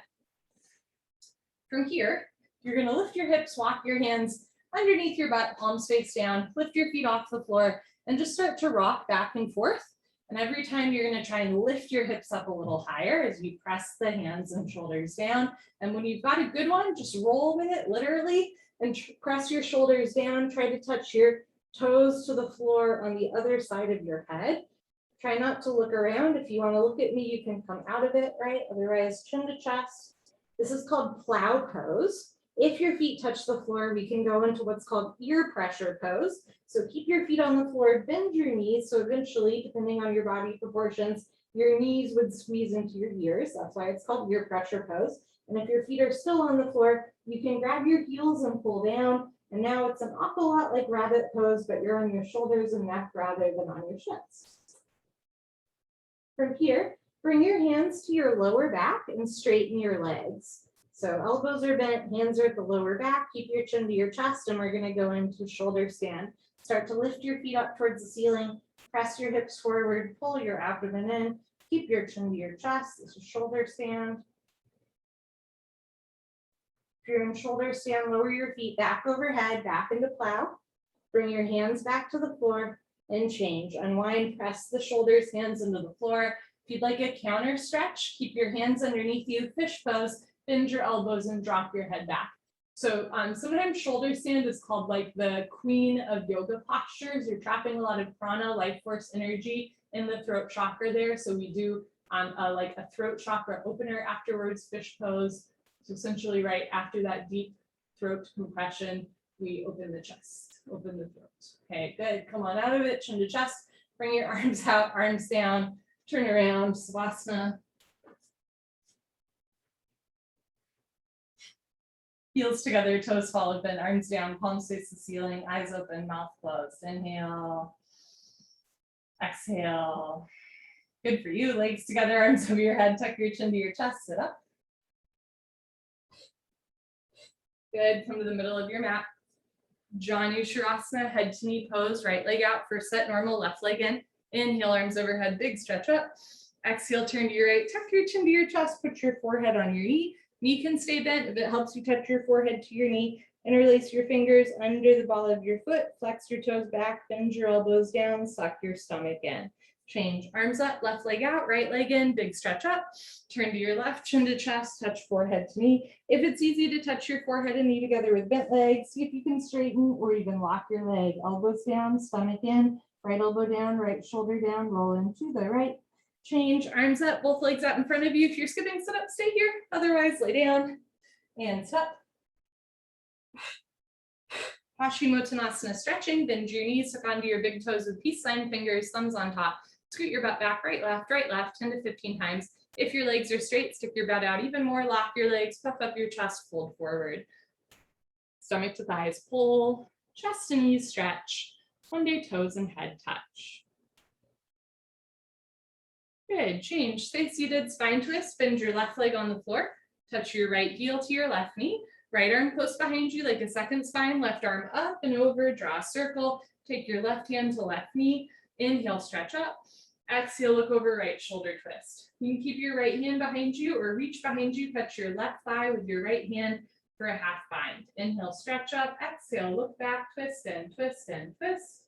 From here, you're going to lift your hips, walk your hands underneath your butt, palms face down, lift your feet off the floor, and just start to rock back and forth. And every time you're going to try and lift your hips up a little higher as you press the hands and shoulders down. And when you've got a good one, just roll with it literally and press your shoulders down. Try to touch your toes to the floor on the other side of your head. Try not to look around. If you want to look at me, you can come out of it, right? Otherwise, chin to chest. This is called plow pose. If your feet touch the floor, we can go into what's called ear pressure pose. So keep your feet on the floor, bend your knees. So eventually, depending on your body proportions, your knees would squeeze into your ears. That's why it's called ear pressure pose. And if your feet are still on the floor, you can grab your heels and pull down. And now it's an awful lot like rabbit pose, but you're on your shoulders and neck rather than on your shins. From here, bring your hands to your lower back and straighten your legs. So elbows are bent, hands are at the lower back, keep your chin to your chest, and we're going to go into shoulder stand. Start to lift your feet up towards the ceiling, press your hips forward, pull your abdomen in, keep your chin to your chest. This is shoulder stand. If you're in shoulder stand, lower your feet back overhead, back into plow. Bring your hands back to the floor and change. Unwind, press the shoulders, hands into the floor. If you'd like a counter stretch, keep your hands underneath you, fish pose. Bend your elbows and drop your head back. So sometimes shoulder stand is called like the queen of yoga postures. You're trapping a lot of prana, life force energy in the throat chakra there. So we do like a throat chakra opener afterwards, fish pose. So essentially right after that deep throat compression, we open the chest, open the throat. Okay, good. Come on out of it, chin to chest. Bring your arms out, arms down, turn around, Savasana. Heels together, toes follow, bend, arms down, palms face the ceiling, eyes open, mouth closed. Inhale, exhale. Good for you. Legs together, arms over your head, tuck your chin to your chest, sit up. Good, come to the middle of your mat. Janu Sharasana, head to knee pose, right leg out, first set normal, left leg in. Inhale, arms overhead, big stretch up. Exhale, turn to your right, tuck your chin to your chest, put your forehead on your knee. Knee can stay bent if it helps you touch your forehead to your knee. Interlace your fingers under the ball of your foot, flex your toes back, bend your elbows down, suck your stomach in. Change, arms up, left leg out, right leg in, big stretch up. Turn to your left, chin to chest, touch forehead to knee. If it's easy to touch your forehead and knee together with bent legs, see if you can straighten or even lock your leg. Elbows down, stomach in, right elbow down, right shoulder down, roll into the right. Change, arms up, both legs out in front of you. If you're skipping, sit up, stay here. Otherwise, lay down and sit up. Hashimotonasana Stretching, bend your knees, hook onto your big toes with peace sign fingers, thumbs on top. Scoot your butt back, right, left, 10 to 15 times. If your legs are straight, stick your butt out even more, lock your legs, puff up your chest, fold forward. Stomach to thighs pull, chest and knees stretch, one day toes and head touch. Good, change, stay seated, spine twist, bend your left leg on the floor, touch your right heel to your left knee, right arm close behind you like a second spine, left arm up and over, draw a circle, take your left hand to left knee, inhale, stretch up, exhale, look over, right shoulder twist. You can keep your right hand behind you or reach behind you, touch your left thigh with your right hand for a half bind. Inhale, stretch up, exhale, look back, twist and twist and twist.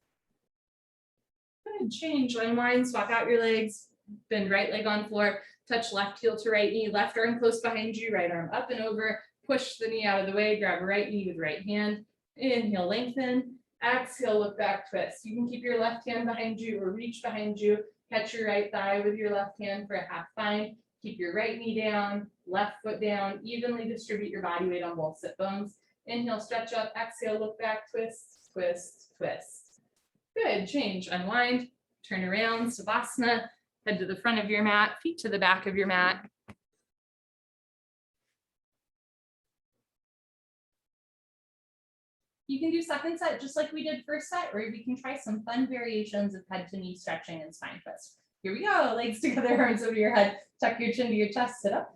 Good, change, unwind, swap out your legs. Bend right leg on floor, touch left heel to right knee, left arm close behind you, right arm up and over, push the knee out of the way, grab right knee with right hand, inhale, lengthen, exhale, look back, twist. You can keep your left hand behind you or reach behind you, catch your right thigh with your left hand for a half bind, keep your right knee down, left foot down, evenly distribute your body weight on both sit bones. Inhale, stretch up, exhale, look back, twist, twist, twist. Good, change, unwind, turn around, Savasana. Head to the front of your mat, feet to the back of your mat. You can do second set just like we did first set, or we can try some fun variations of head to knee stretching and spine twist. Here we go, legs together, arms over your head, tuck your chin to your chest, sit up.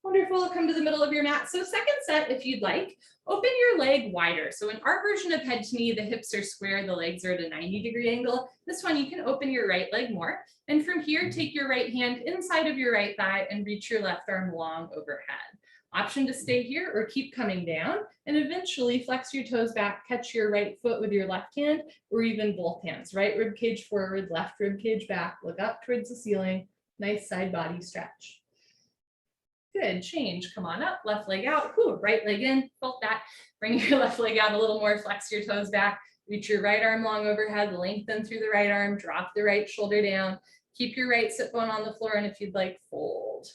Wonderful, come to the middle of your mat. So second set, if you'd like, open your leg wider. So in our version of head to knee, the hips are square, the legs are at a 90-degree angle. This one, you can open your right leg more. And from here, take your right hand inside of your right thigh and reach your left arm long overhead. Option to stay here or keep coming down, and eventually flex your toes back, catch your right foot with your left hand, or even both hands. Right rib cage forward, left rib cage back, look up towards the ceiling. Nice side body stretch. Good, change, come on up, left leg out, whew, right leg in, felt that. Bring your left leg out a little more, flex your toes back, reach your right arm long overhead, lengthen through the right arm, drop the right shoulder down, keep your right sit bone on the floor, and if you'd like, fold.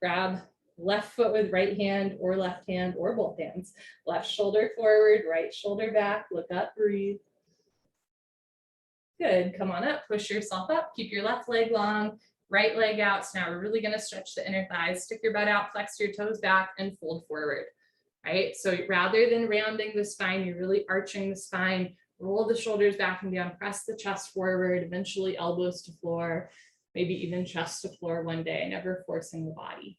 Grab left foot with right hand or left hand or both hands. Left shoulder forward, right shoulder back, look up, breathe. Good, come on up, push yourself up, keep your left leg long, right leg out. So now we're really gonna stretch the inner thighs, stick your butt out, flex your toes back, and fold forward, right? So rather than rounding the spine, you're really arching the spine, roll the shoulders back and down, press the chest forward, eventually elbows to floor, maybe even chest to floor one day, never forcing the body.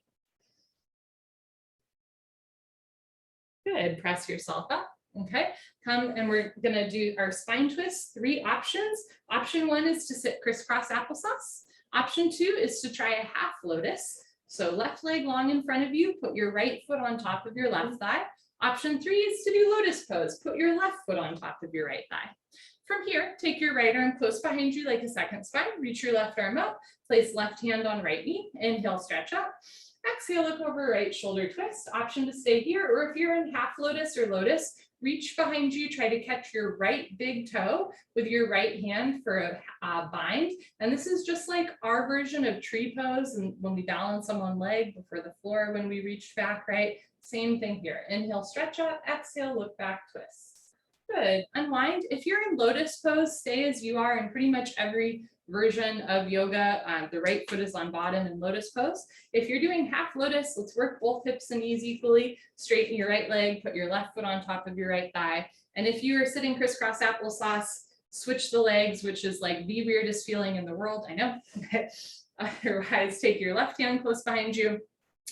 Good, press yourself up, okay? Come and we're gonna do our spine twists, 3 options. Option 1 is to sit crisscross applesauce. Option 2 is to try a half lotus. So left leg long in front of you, put your right foot on top of your left thigh. Option 3 is to do lotus pose, put your left foot on top of your right thigh. From here, take your right arm close behind you like a second spine, reach your left arm up, place left hand on right knee, inhale, stretch up. Exhale, look over, right shoulder twist. Option to stay here, or if you're in half lotus or lotus, reach behind you, try to catch your right big toe with your right hand for a bind. And this is just like our version of tree pose, and when we balance on one leg before the floor when we reach back, right? Same thing here. Inhale, stretch up, exhale, look back, twist. Good, unwind. If you're in lotus pose, stay as you are in pretty much every version of yoga. The right foot is on bottom in lotus pose. If you're doing half lotus, let's work both hips and knees equally. Straighten your right leg, put your left foot on top of your right thigh. And if you are sitting crisscross applesauce, switch the legs, which is like the weirdest feeling in the world, I know. Otherwise, take your left hand close behind you,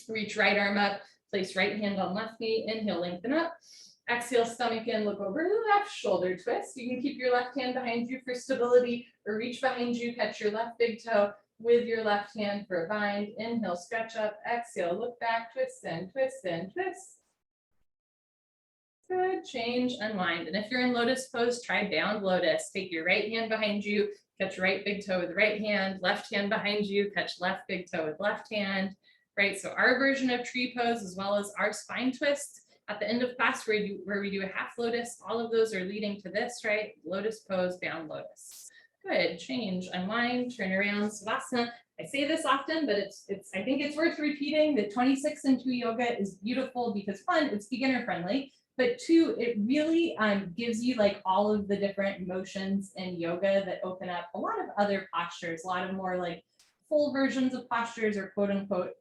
reach right arm up, place right hand on left knee, inhale, lengthen up. Exhale, stomach in, look over left shoulder twist. You can keep your left hand behind you for stability, or reach behind you, catch your left big toe with your left hand for a bind. Inhale, stretch up, exhale, look back, twist and twist and twist. Good, change, unwind. And if you're in lotus pose, try down lotus. Take your right hand behind you, catch right big toe with right hand, left hand behind you, catch left big toe with left hand, right? So our version of tree pose, as well as our spine twist, at the end of class where we do a half lotus, all of those are leading to this, right? Lotus pose, down lotus. Good, change, unwind, turn around, Savasana. I say this often, but I think it's worth repeating that 26 and 2 yoga is beautiful because 1, it's beginner friendly, but 2, it really gives you like all of the different motions in yoga that open up a lot of other postures, a lot of more like full versions of postures or quote unquote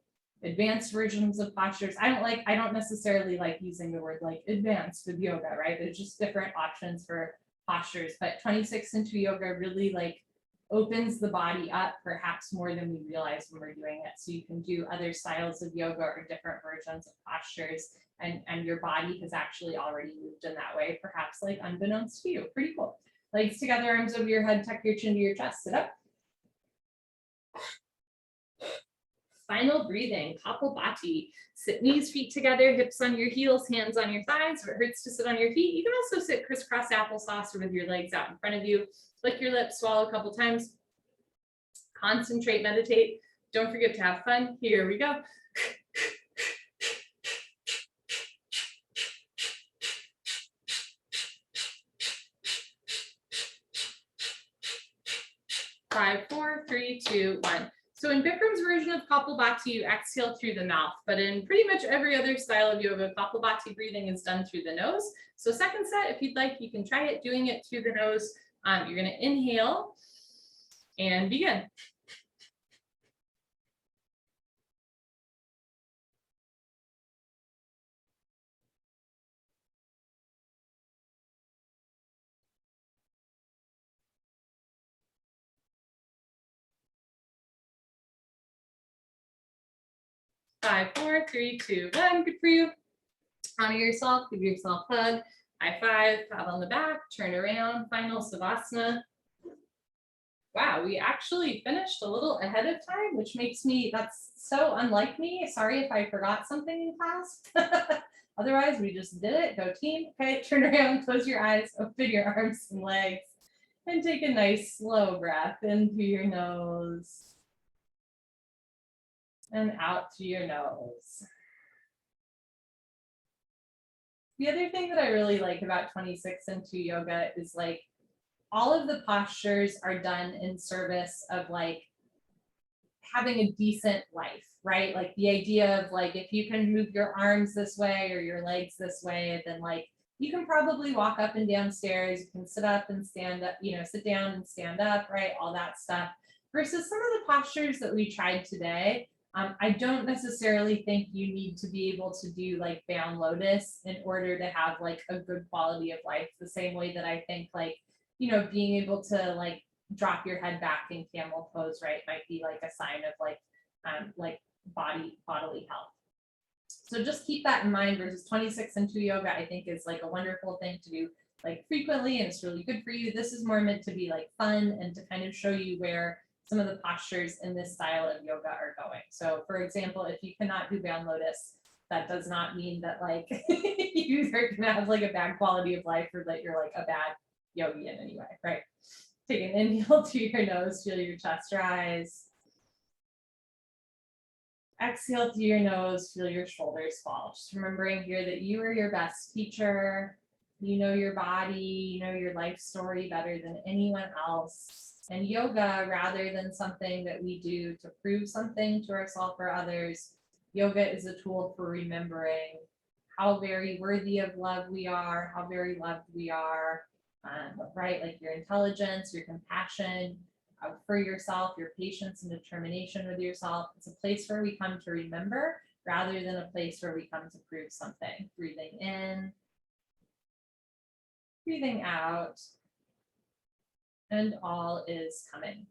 advanced versions of postures. I don't necessarily like using the word like advanced with yoga, right? There's just different options for postures, but 26 and 2 yoga really like opens the body up perhaps more than we realize when we're doing it. So you can do other styles of yoga or different versions of postures, and your body has actually already moved in that way, perhaps like unbeknownst to you. Pretty cool. Legs together, arms over your head, tuck your chin to your chest, sit up. Final breathing, Kapalbhati. Sit knees, feet together, hips on your heels, hands on your thighs. If it hurts to sit on your feet, you can also sit crisscross applesauce or with your legs out in front of you. Lick your lips, swallow a couple times. Concentrate, meditate. Don't forget to have fun. Here we go. Five, 4, 3, 2, 1. So in Bikram's version of Kapalbhati, you exhale through the mouth, but in pretty much every other style of yoga, Kapalbhati breathing is done through the nose. So second set, if you'd like, you can try it doing it through the nose. You're going to inhale and begin. Five, 4, 3, 2, 1. Good for you. Honor yourself, give yourself a hug. High five, pat on the back, turn around, final Savasana. Wow, we actually finished a little ahead of time, which makes me, that's so unlike me. Sorry if I forgot something in class. Otherwise, we just did it. Go team. Okay, turn around, close your eyes, open your arms and legs, and take a nice slow breath in through your nose and out through your nose. The other thing that I really like about 26 and 2 yoga is like all of the postures are done in service of like having a decent life, right? Like the idea of like, if you can move your arms this way or your legs this way, then like you can probably walk up and down stairs, you can sit up and stand up, you know, sit down and stand up, right? All that stuff. Versus some of the postures that we tried today, I don't necessarily think you need to be able to do like bound lotus in order to have like a good quality of life, the same way that I think like, you know, being able to like drop your head back in camel pose, right, might be like a sign of like bodily health. So just keep that in mind. Versus 26 and 2 yoga, I think is like a wonderful thing to do like frequently, and it's really good for you. This is more meant to be like fun and to kind of show you where some of the postures in this style of yoga are going. So for example, if you cannot do bound lotus, that does not mean that like you are gonna have like a bad quality of life or that you're like a bad yogi in any way, right? Take an inhale to your nose, feel your chest rise. Exhale through your nose, feel your shoulders fall. Just remembering here that you are your best teacher. You know your body, you know your life story better than anyone else. And yoga, rather than something that we do to prove something to ourselves or others, yoga is a tool for remembering how very worthy of love we are, how very loved we are, right? Like your intelligence, your compassion for yourself, your patience and determination with yourself. It's a place where we come to remember rather than a place where we come to prove something. Breathing in, breathing out, and all is coming.